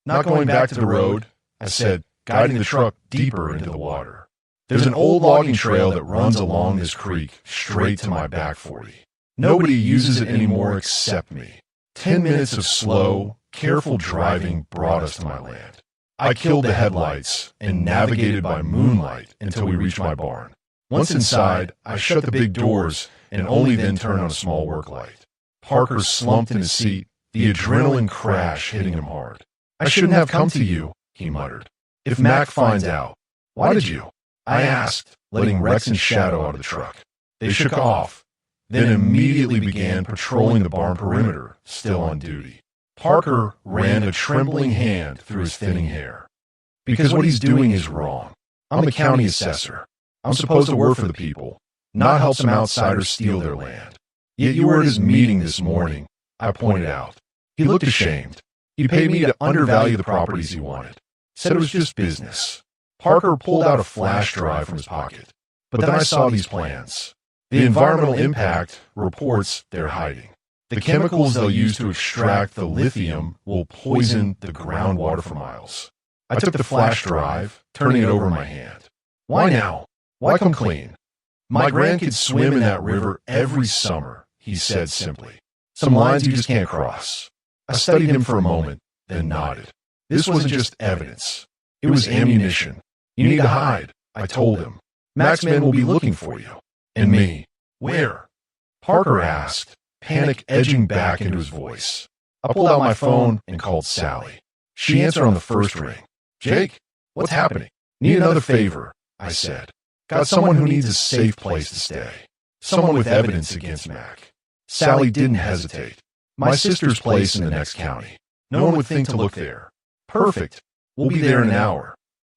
"Not going back to the road," I said, guiding the truck deeper into the water. "There's an old logging trail that runs along this creek straight to my back 40. Nobody uses it anymore except me." 10 minutes of slow, careful driving brought us to my land. I killed the headlights and navigated by moonlight until we reached my barn. Once inside, I shut the big doors and only then turned on a small work light. Parker slumped in his seat, the adrenaline crash hitting him hard. "I shouldn't have come to you," he muttered. "If Mac finds out." "Why did you?" I asked, letting Rex and Shadow out of the truck. They shook off, then immediately began patrolling the barn perimeter, still on duty. Parker ran a trembling hand through his thinning hair. "Because what he's doing is wrong. I'm the county assessor. I'm supposed to work for the people, not help some outsiders steal their land. Yet you were at his meeting this morning," I pointed out. He looked ashamed. "He paid me to undervalue the properties he wanted. Said it was just business." Parker pulled out a flash drive from his pocket. "But then I saw these plans. The environmental impact reports they're hiding. The chemicals they'll use to extract the lithium will poison the groundwater for miles. I took the flash drive, turning it over in my hand. Why now? Why come clean? My grandkids swim in that river every summer, he said simply. Some lines you just can't cross. I studied him for a moment, then nodded. This wasn't just evidence. It was ammunition. You need to hide, I told him. Mac's men will be looking for you. And me. Where? Parker asked, panic edging back into his voice. I pulled out my phone and called Sally. She answered on the first ring. Jake, what's happening? Need another favor, I said. Got someone who needs a safe place to stay. Someone with evidence against Mac. Sally didn't hesitate. My sister's place in the next county. No one would think to look there. Perfect. We'll be there in an hour.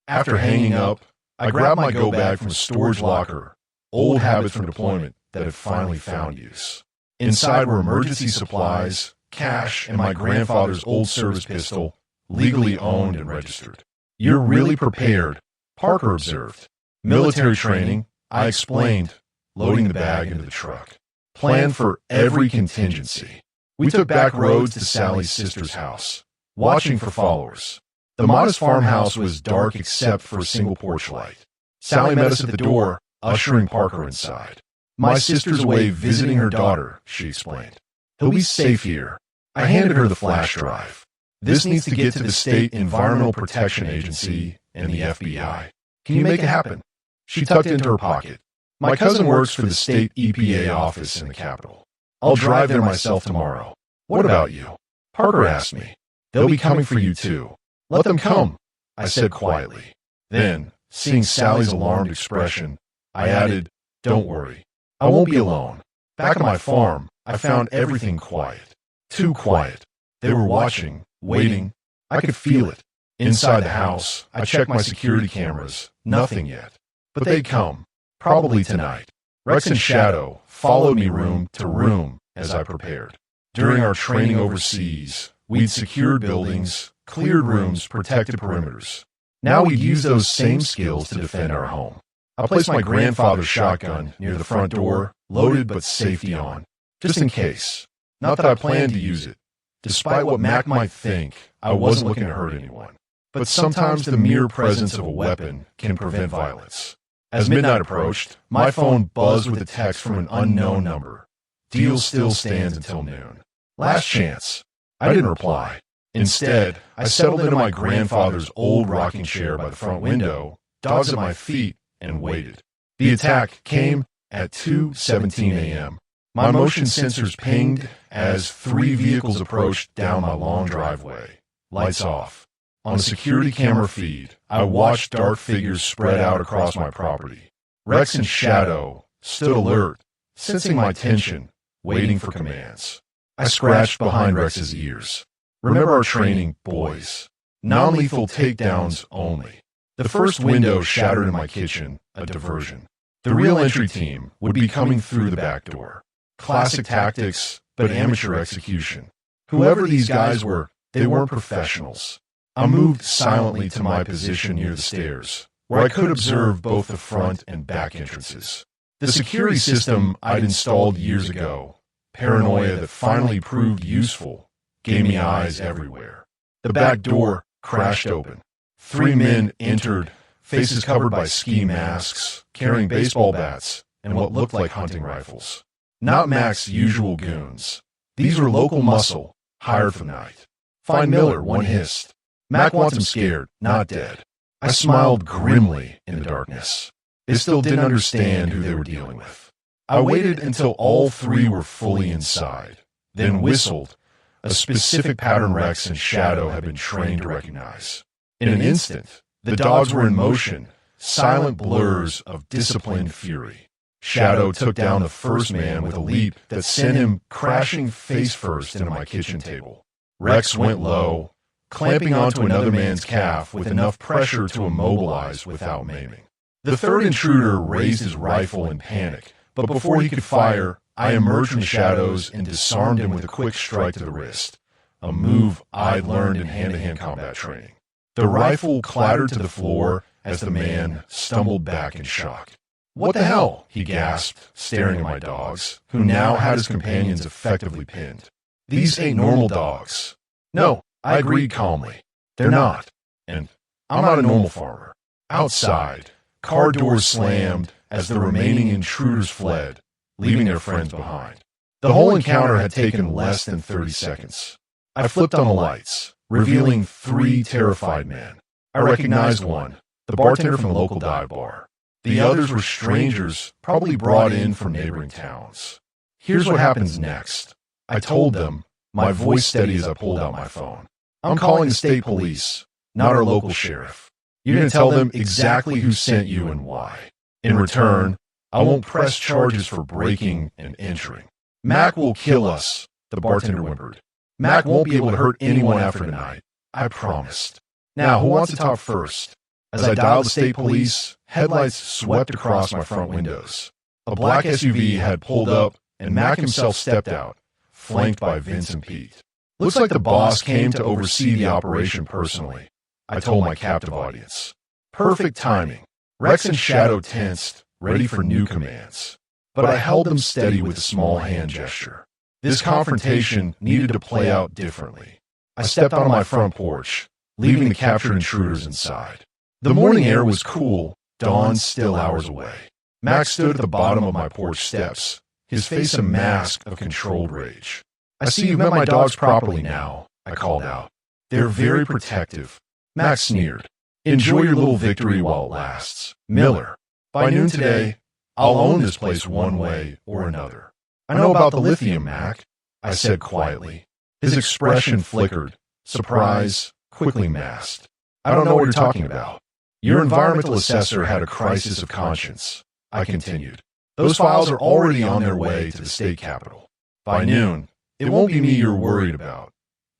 After hanging up, I grabbed my go bag from a storage locker, old habits from deployment that had finally found use. Inside were emergency supplies, cash, and my grandfather's old service pistol, legally owned and registered. You're really prepared, Parker observed. Military training, I explained, loading the bag into the truck. Planned for every contingency. We took back roads to Sally's sister's house, watching for followers. The modest farmhouse was dark except for a single porch light. Sally met us at the door, ushering Parker inside. My sister's away visiting her daughter, she explained. He'll be safe here. I handed her the flash drive. This needs to get to the State Environmental Protection Agency and the FBI. Can you make it happen? She tucked it into her pocket. My cousin works for the state EPA office in the Capitol. I'll drive there myself tomorrow. What about you? Parker asked me. They'll be coming for you too. Let them come, I said quietly. Then, seeing Sally's alarmed expression, I added, don't worry. I won't be alone. Back at my farm, I found everything quiet. Too quiet. They were watching, waiting. I could feel it. Inside the house, I checked my security cameras. Nothing yet. But they'd come. Probably tonight. Rex and Shadow followed me room to room as I prepared. During our training overseas, we'd secured buildings, cleared rooms, protected perimeters. Now we'd use those same skills to defend our home. I placed my grandfather's shotgun near the front door, loaded but safety on, just in case. Not that I planned to use it. Despite what Mac might think, I wasn't looking to hurt anyone. But sometimes the mere presence of a weapon can prevent violence. As midnight approached, my phone buzzed with a text from an unknown number. Deal still stands until noon. Last chance. I didn't reply. Instead, I settled into my grandfather's old rocking chair by the front window, dogs at my feet, and waited. The attack came at 2:17 a.m. My motion sensors pinged as 3 vehicles approached down my long driveway. Lights off. On a security camera feed, I watched dark figures spread out across my property. Rex and Shadow stood alert, sensing my tension, waiting for commands. I scratched behind Rex's ears. Remember our training, boys. Non-lethal takedowns only. The first window shattered in my kitchen, a diversion. The real entry team would be coming through the back door. Classic tactics, but amateur execution. Whoever these guys were, they weren't professionals. I moved silently to my position near the stairs, where I could observe both the front and back entrances. The security system I'd installed years ago, paranoia that finally proved useful, gave me eyes everywhere. The back door crashed open. 3 men entered, faces covered by ski masks, carrying baseball bats and what looked like hunting rifles. Not Mac's usual goons. These were local muscle, hired for the night. Find Miller, one hissed. Mac wants him scared, not dead. I smiled grimly in the darkness. They still didn't understand who they were dealing with. I waited until all 3 were fully inside, then whistled, a specific pattern Rex and Shadow had been trained to recognize. In an instant, the dogs were in motion, silent blurs of disciplined fury. Shadow took down the first man with a leap that sent him crashing face first into my kitchen table. Rex went low, clamping onto another man's calf with enough pressure to immobilize without maiming. The third intruder raised his rifle in panic, but before he could fire, I emerged from the shadows and disarmed him with a quick strike to the wrist, a move I'd learned in hand-to-hand combat training. The rifle clattered to the floor as the man stumbled back in shock. "What the hell?" he gasped, staring at my dogs, who now had his companions effectively pinned. "These ain't normal dogs." "No," I agreed calmly. "They're not. And I'm not a normal farmer." Outside, car doors slammed as the remaining intruders fled, leaving their friends behind. The whole encounter had taken less than 30 seconds. I flipped on the lights, revealing 3 terrified men. I recognized one, the bartender from the local dive bar. The others were strangers, probably brought in from neighboring towns. "Here's what happens next," I told them, my voice steady as I pulled out my phone. "I'm calling the state police, not our local sheriff. You're going to tell them exactly who sent you and why. In return, I won't press charges for breaking and entering." "Mac will kill us," the bartender whimpered. "Mac won't be able to hurt anyone after tonight, I promised. Now, who wants to talk first?" As I dialed the state police, headlights swept across my front windows. A black SUV had pulled up, and Mac himself stepped out, flanked by Vince and Pete. "Looks like the boss came to oversee the operation personally," I told my captive audience. Perfect timing. Rex and Shadow tensed, ready for new commands. But I held them steady with a small hand gesture. This confrontation needed to play out differently. I stepped onto my front porch, leaving the captured intruders inside. The morning air was cool, dawn still hours away. Max stood at the bottom of my porch steps, his face a mask of controlled rage. "I see you've met my dogs properly now," I called out. "They're very protective." Max sneered. "Enjoy your little victory while it lasts. Miller, by noon today, I'll own this place one way or another." "I know about the lithium, Mac," I said quietly. His expression flickered, surprise quickly masked. "I don't know what you're talking about." "Your environmental assessor had a crisis of conscience," I continued. "Those files are already on their way to the state capitol. By noon, it won't be me you're worried about.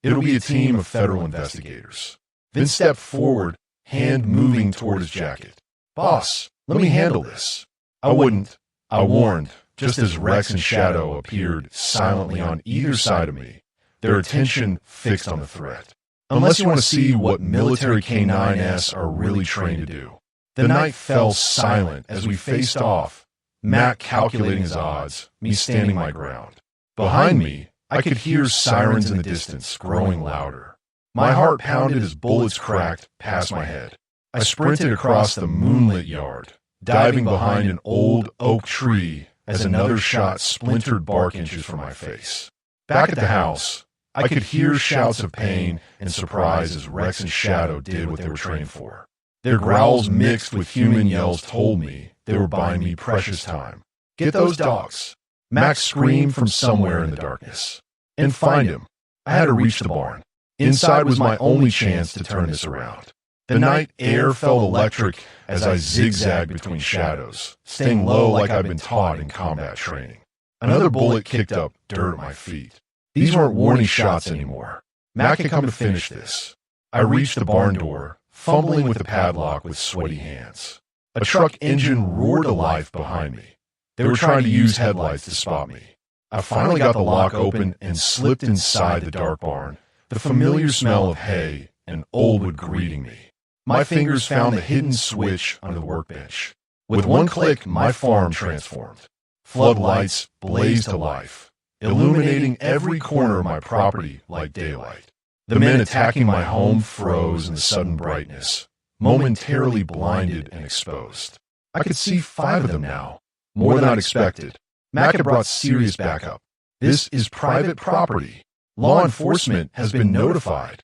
It'll be a team of federal investigators." Vince stepped forward, hand moving toward his jacket. "Boss, let me handle this." I wouldn't, I warned, just as Rex and Shadow appeared silently on either side of me, their attention fixed on the threat. Unless you want to see what military K9s are really trained to do. The night fell silent as we faced off, Mac calculating his odds, me standing my ground. Behind me, I could hear sirens in the distance, growing louder. My heart pounded as bullets cracked past my head. I sprinted across the moonlit yard, diving behind an old oak tree as another shot splintered bark inches from my face. Back at the house, I could hear shouts of pain and surprise as Rex and Shadow did what they were trained for. Their growls mixed with human yells told me they were buying me precious time. "Get those dogs!" Max screamed from somewhere in the darkness. "And find him." I had to reach the barn. Inside was my only chance to turn this around. The night air felt electric as I zigzagged between shadows, staying low like I'd been taught in combat training. Another bullet kicked up dirt at my feet. These weren't warning shots anymore. Mac had come to finish this. I reached the barn door, fumbling with the padlock with sweaty hands. A truck engine roared to life behind me. They were trying to use headlights to spot me. I finally got the lock open and slipped inside the dark barn, the familiar smell of hay and old wood greeting me. My fingers found the hidden switch under the workbench. With one click, my farm transformed. Floodlights blazed to life, illuminating every corner of my property like daylight. The men attacking my home froze in the sudden brightness, momentarily blinded and exposed. I could see 5 of them now, more than I'd expected. Mac had brought serious backup. "This is private property. Law enforcement has been notified."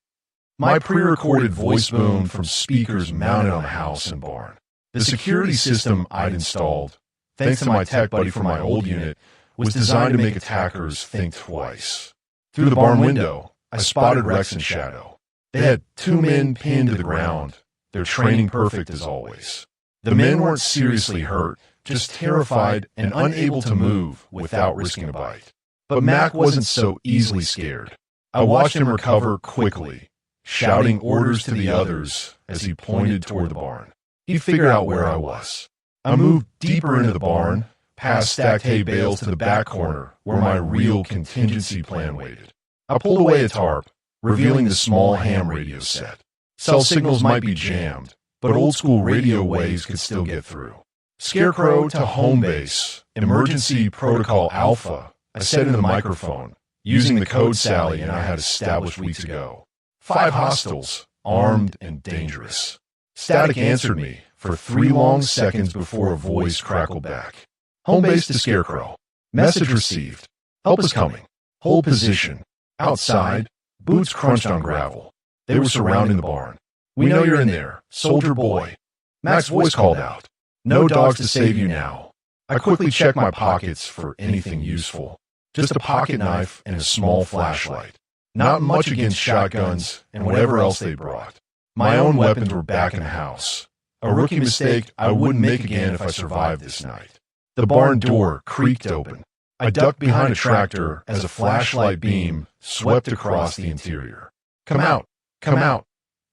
My pre-recorded voice boomed from speakers mounted on the house and barn. The security system I'd installed, thanks to my tech buddy from my old unit, was designed to make attackers think twice. Through the barn window, I spotted Rex and Shadow. They had 2 men pinned to the ground, their training perfect as always. The men weren't seriously hurt, just terrified and unable to move without risking a bite. But Mac wasn't so easily scared. I watched him recover quickly, shouting orders to the others as he pointed toward the barn. He'd figured out where I was. I moved deeper into the barn, past stacked hay bales to the back corner where my real contingency plan waited. I pulled away a tarp, revealing the small ham radio set. Cell signals might be jammed, but old-school radio waves could still get through. Scarecrow to home base, emergency protocol alpha, I said in the microphone, using the code Sally and I had established weeks ago. 5 hostiles, armed and dangerous. Static answered me for 3 long seconds before a voice crackled back. Home base to Scarecrow. Message received. Help is coming. Hold position. Outside, boots crunched on gravel. They were surrounding the barn. We know you're in there, soldier boy. Mac's voice called out. No dogs to save you now. I quickly checked my pockets for anything useful. Just a pocket knife and a small flashlight. Not much against shotguns and whatever else they brought. My own weapons were back in the house. A rookie mistake I wouldn't make again if I survived this night. The barn door creaked open. I ducked behind a tractor as a flashlight beam swept across the interior. Come out! Come out!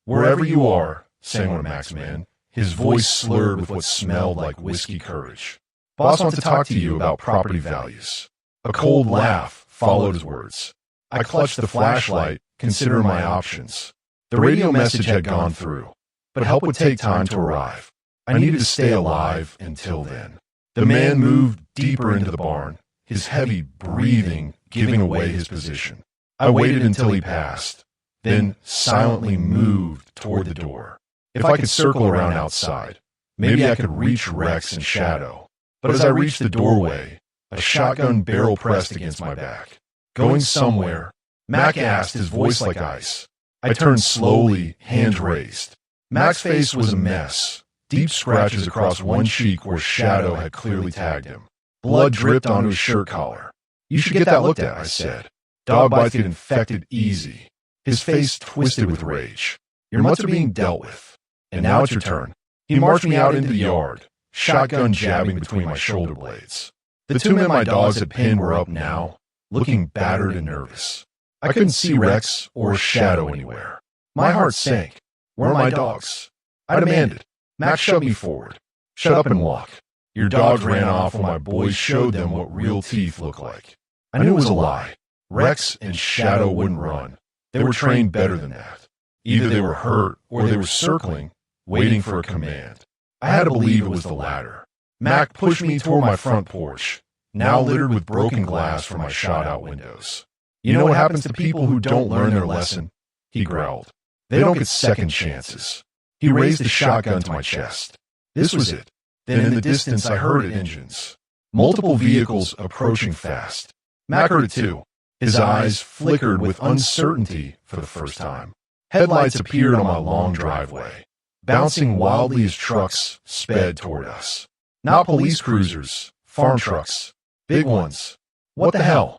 Wherever you are, sang one of Mac's men, his voice slurred with what smelled like whiskey courage. Boss wants to talk to you about property values. A cold laugh followed his words. I clutched the flashlight, considering my options. The radio message had gone through, but help would take time to arrive. I needed to stay alive until then. The man moved deeper into the barn, his heavy breathing giving away his position. I waited until he passed, then silently moved toward the door. If I could circle around outside, maybe I could reach Rex and Shadow. But as I reached the doorway, a shotgun barrel pressed against my back. Going somewhere, Mac asked, his voice like ice. I turned slowly, hands raised. Mac's face was a mess. Deep scratches across one cheek where Shadow had clearly tagged him. Blood dripped onto his shirt collar. You should get that looked at, I said. Dog bites get infected easy. His face twisted with rage. Your mutts are being dealt with. And now it's your turn. He marched me out into the yard, shotgun jabbing between my shoulder blades. The 2 men my dogs had pinned were up now, looking battered and nervous. I couldn't see Rex or Shadow anywhere. My heart sank. Where are my dogs? I demanded. Mac shoved me forward. Shut up and walk. Your dogs ran off when my boys showed them what real teeth look like. I knew it was a lie. Rex and Shadow wouldn't run. They were trained better than that. Either they were hurt or they were circling, waiting for a command. I had to believe it was the latter. Mac pushed me toward my front porch, now littered with broken glass from my shot-out windows. You know what happens to people who don't learn their lesson? He growled. They don't get second chances. He raised the shotgun to my chest. This was it. Then in the distance I heard engines. Multiple vehicles approaching fast. Mac heard it too. His eyes flickered with uncertainty for the first time. Headlights appeared on my long driveway, bouncing wildly as trucks sped toward us. Not police cruisers, farm trucks, big ones. What the hell?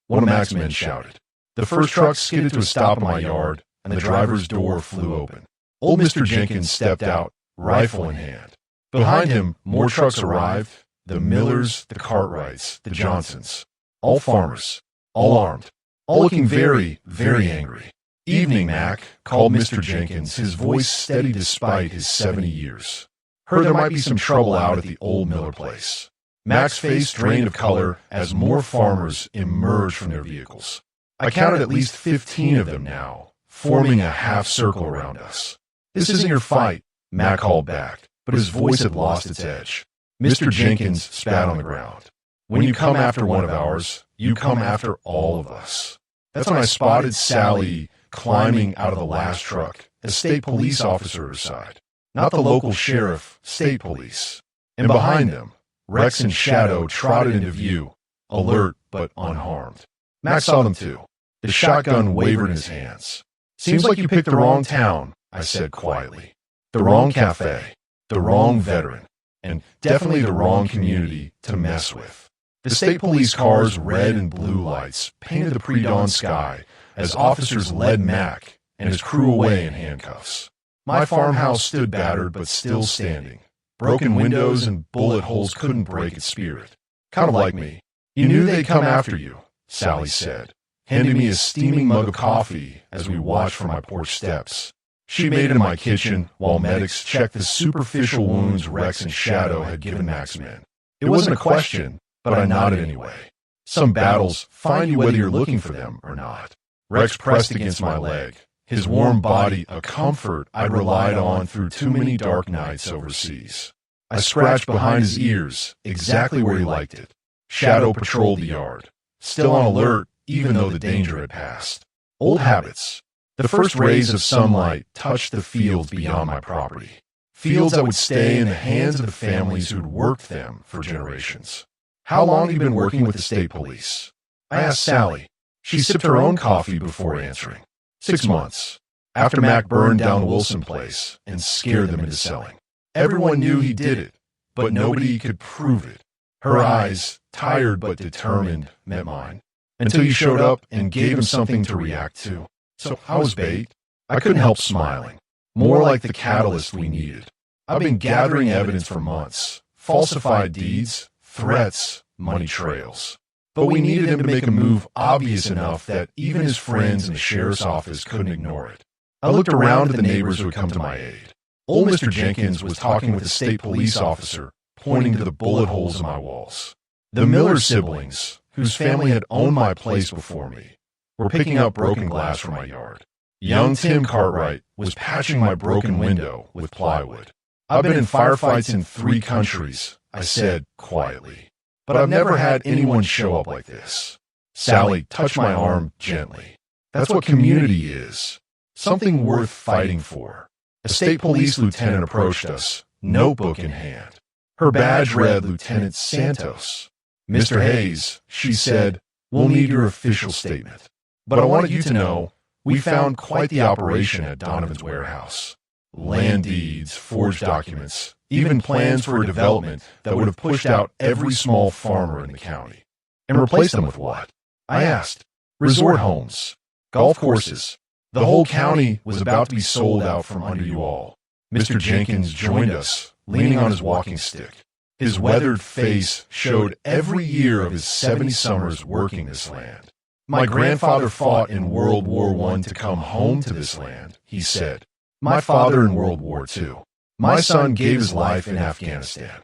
One of Mac's men shouted. The first truck skidded to a stop in my yard, and the driver's door flew open. Old Mr. Jenkins stepped out, rifle in hand. Behind him, more trucks arrived, the Millers, the Cartwrights, the Johnsons. All farmers, all armed, all looking very, very angry. Evening, Mac, called Mr. Jenkins, his voice steady despite his 70 years. Heard there might be some trouble out at the old Miller place. Mac's face drained of color as more farmers emerged from their vehicles. I counted at least 15 of them now, forming a half circle around us. This isn't your fight, Mac called back, but his voice had lost its edge. Mr. Jenkins spat on the ground. When you come after one of ours, you come after all of us. That's when I spotted Sally climbing out of the last truck, a state police officer at her side. Not the local sheriff, state police. And behind them, Rex and Shadow trotted into view, alert but unharmed. Mac saw them too. The shotgun wavered in his hands. Seems like you picked the wrong town, I said quietly. The wrong cafe, the wrong veteran, and definitely the wrong community to mess with. The state police car's red and blue lights painted the pre-dawn sky as officers led Mac and his crew away in handcuffs. My farmhouse stood battered but still standing. Broken windows and bullet holes couldn't break its spirit. Kind of like me. You knew they'd come after you, Sally said, handing me a steaming mug of coffee as we watched from my porch steps. She made it in my kitchen while medics checked the superficial wounds Rex and Shadow had given Mac's men. It wasn't a question, but I nodded anyway. Some battles find you whether you're looking for them or not. Rex pressed against my leg, his warm body a comfort I'd relied on through too many dark nights overseas. I scratched behind his ears, exactly where he liked it. Shadow patrolled the yard, still on alert even though the danger had passed. Old habits. The first rays of sunlight touched the fields beyond my property. Fields that would stay in the hands of the families who'd worked them for generations. How long have you been working with the state police? I asked Sally. She sipped her own coffee before answering. 6 months. After Mac burned down the Wilson place and scared them into selling. Everyone knew he did it, but nobody could prove it. Her eyes, tired but determined, met mine. Until you showed up and gave him something to react to. So how was bait? I couldn't help smiling. More like the catalyst we needed. I've been gathering evidence for months. Falsified deeds, threats, money trails. But we needed him to make a move obvious enough that even his friends in the sheriff's office couldn't ignore it. I looked around at the neighbors who had come to my aid. Old Mr. Jenkins was talking with a state police officer, pointing to the bullet holes in my walls. The Miller siblings, whose family had owned my place before me, were picking up broken glass from my yard. Young Tim Cartwright was patching my broken window with plywood. I've been in firefights in 3 countries, I said quietly. But I've never had anyone show up like this. Sally touched my arm gently. That's what community is. Something worth fighting for. A state police lieutenant approached us, notebook in hand. Her badge read Lieutenant Santos. Mr. Hayes, she said, we'll need your official statement. But I wanted you to know, we found quite the operation at Donovan's warehouse. Land deeds, forged documents, even plans for a development that would have pushed out every small farmer in the county. And replaced them with what? I asked. Resort homes, golf courses. The whole county was about to be sold out from under you all. Mr. Jenkins joined us, leaning on his walking stick. His weathered face showed every year of his 70 summers working this land. My grandfather fought in World War I to come home to this land, he said. My father in World War II. My son gave his life in Afghanistan.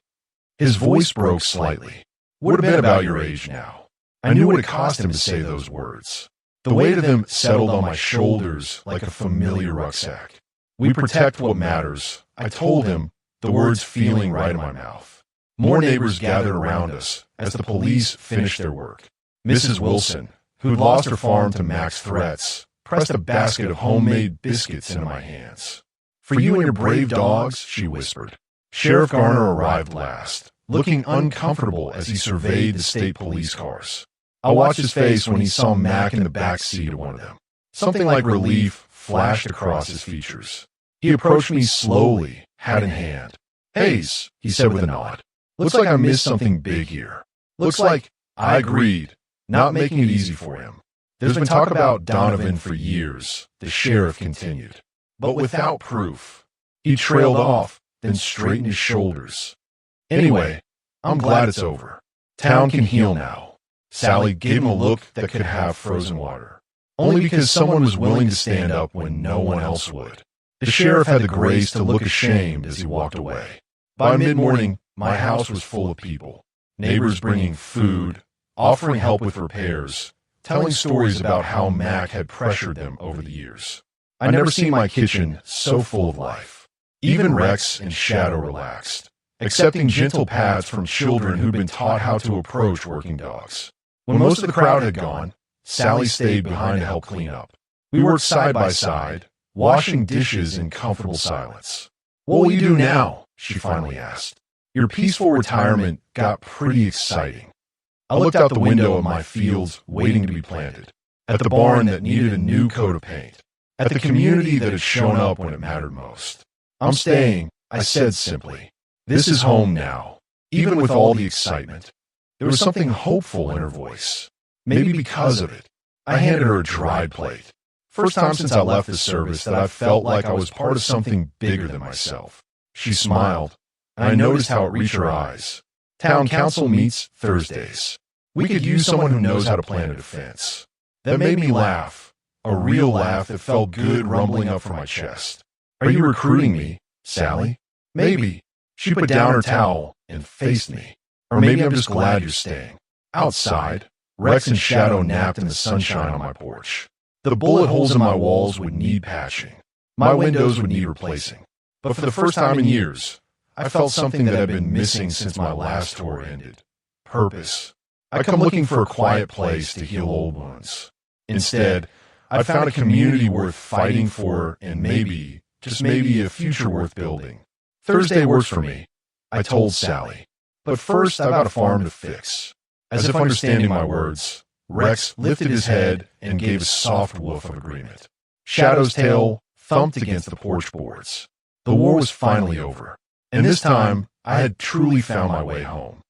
His voice broke slightly. Would have been about your age now. I knew what it cost him to say those words. The weight of them settled on my shoulders like a familiar rucksack. We protect what matters, I told him, the words feeling right in my mouth. More neighbors gathered around us as the police finished their work. Mrs. Wilson, who'd lost her farm to Mac's threats, pressed a basket of homemade biscuits into my hands. For you and your brave dogs, she whispered. Sheriff Garner arrived last, looking uncomfortable as he surveyed the state police cars. I watched his face when he saw Mac in the back seat of one of them. Something like relief flashed across his features. He approached me slowly, hat in hand. Hayes, he said with a nod. Looks like I missed something big here. Looks like, I agreed, not making it easy for him. There's been talk about Donovan for years, the sheriff continued. But without proof. He trailed off, then straightened his shoulders. Anyway, I'm glad it's over. Town can heal now. Sally gave him a look that could have frozen water. Only because someone was willing to stand up when no one else would. The sheriff had the grace to look ashamed as he walked away. By mid-morning, my house was full of people. Neighbors bringing food, offering help with repairs, telling stories about how Mac had pressured them over the years. I'd never seen my kitchen so full of life. Even Rex and Shadow relaxed, accepting gentle pats from children who'd been taught how to approach working dogs. When most of the crowd had gone, Sally stayed behind to help clean up. We worked side by side, washing dishes in comfortable silence. What will you do now? She finally asked. Your peaceful retirement got pretty exciting. I looked out the window at my fields waiting to be planted, at the barn that needed a new coat of paint, at the community that had shown up when it mattered most. I'm staying, I said simply. This is home now, even with all the excitement. There was something hopeful in her voice. Maybe because of it. I handed her a dried plate. First time since I left the service that I felt like I was part of something bigger than myself. She smiled, and I noticed how it reached her eyes. Town council meets Thursdays. We could use someone who knows how to plan a defense. That made me laugh, a real laugh that felt good rumbling up from my chest. Are you recruiting me, Sally? Maybe. She put down her towel and faced me. Or maybe I'm just glad you're staying. Outside, Rex and Shadow napped in the sunshine on my porch. The bullet holes in my walls would need patching. My windows would need replacing. But for the first time in years, I felt something that had been missing since my last tour ended. Purpose. I'd come looking for a quiet place to heal old wounds. Instead, I'd found a community worth fighting for and maybe, just maybe, a future worth building. Thursday works for me, I told Sally. But first, I've got a farm to fix. As if understanding my words, Rex lifted his head and gave a soft woof of agreement. Shadow's tail thumped against the porch boards. The war was finally over, and this time I had truly found my way home.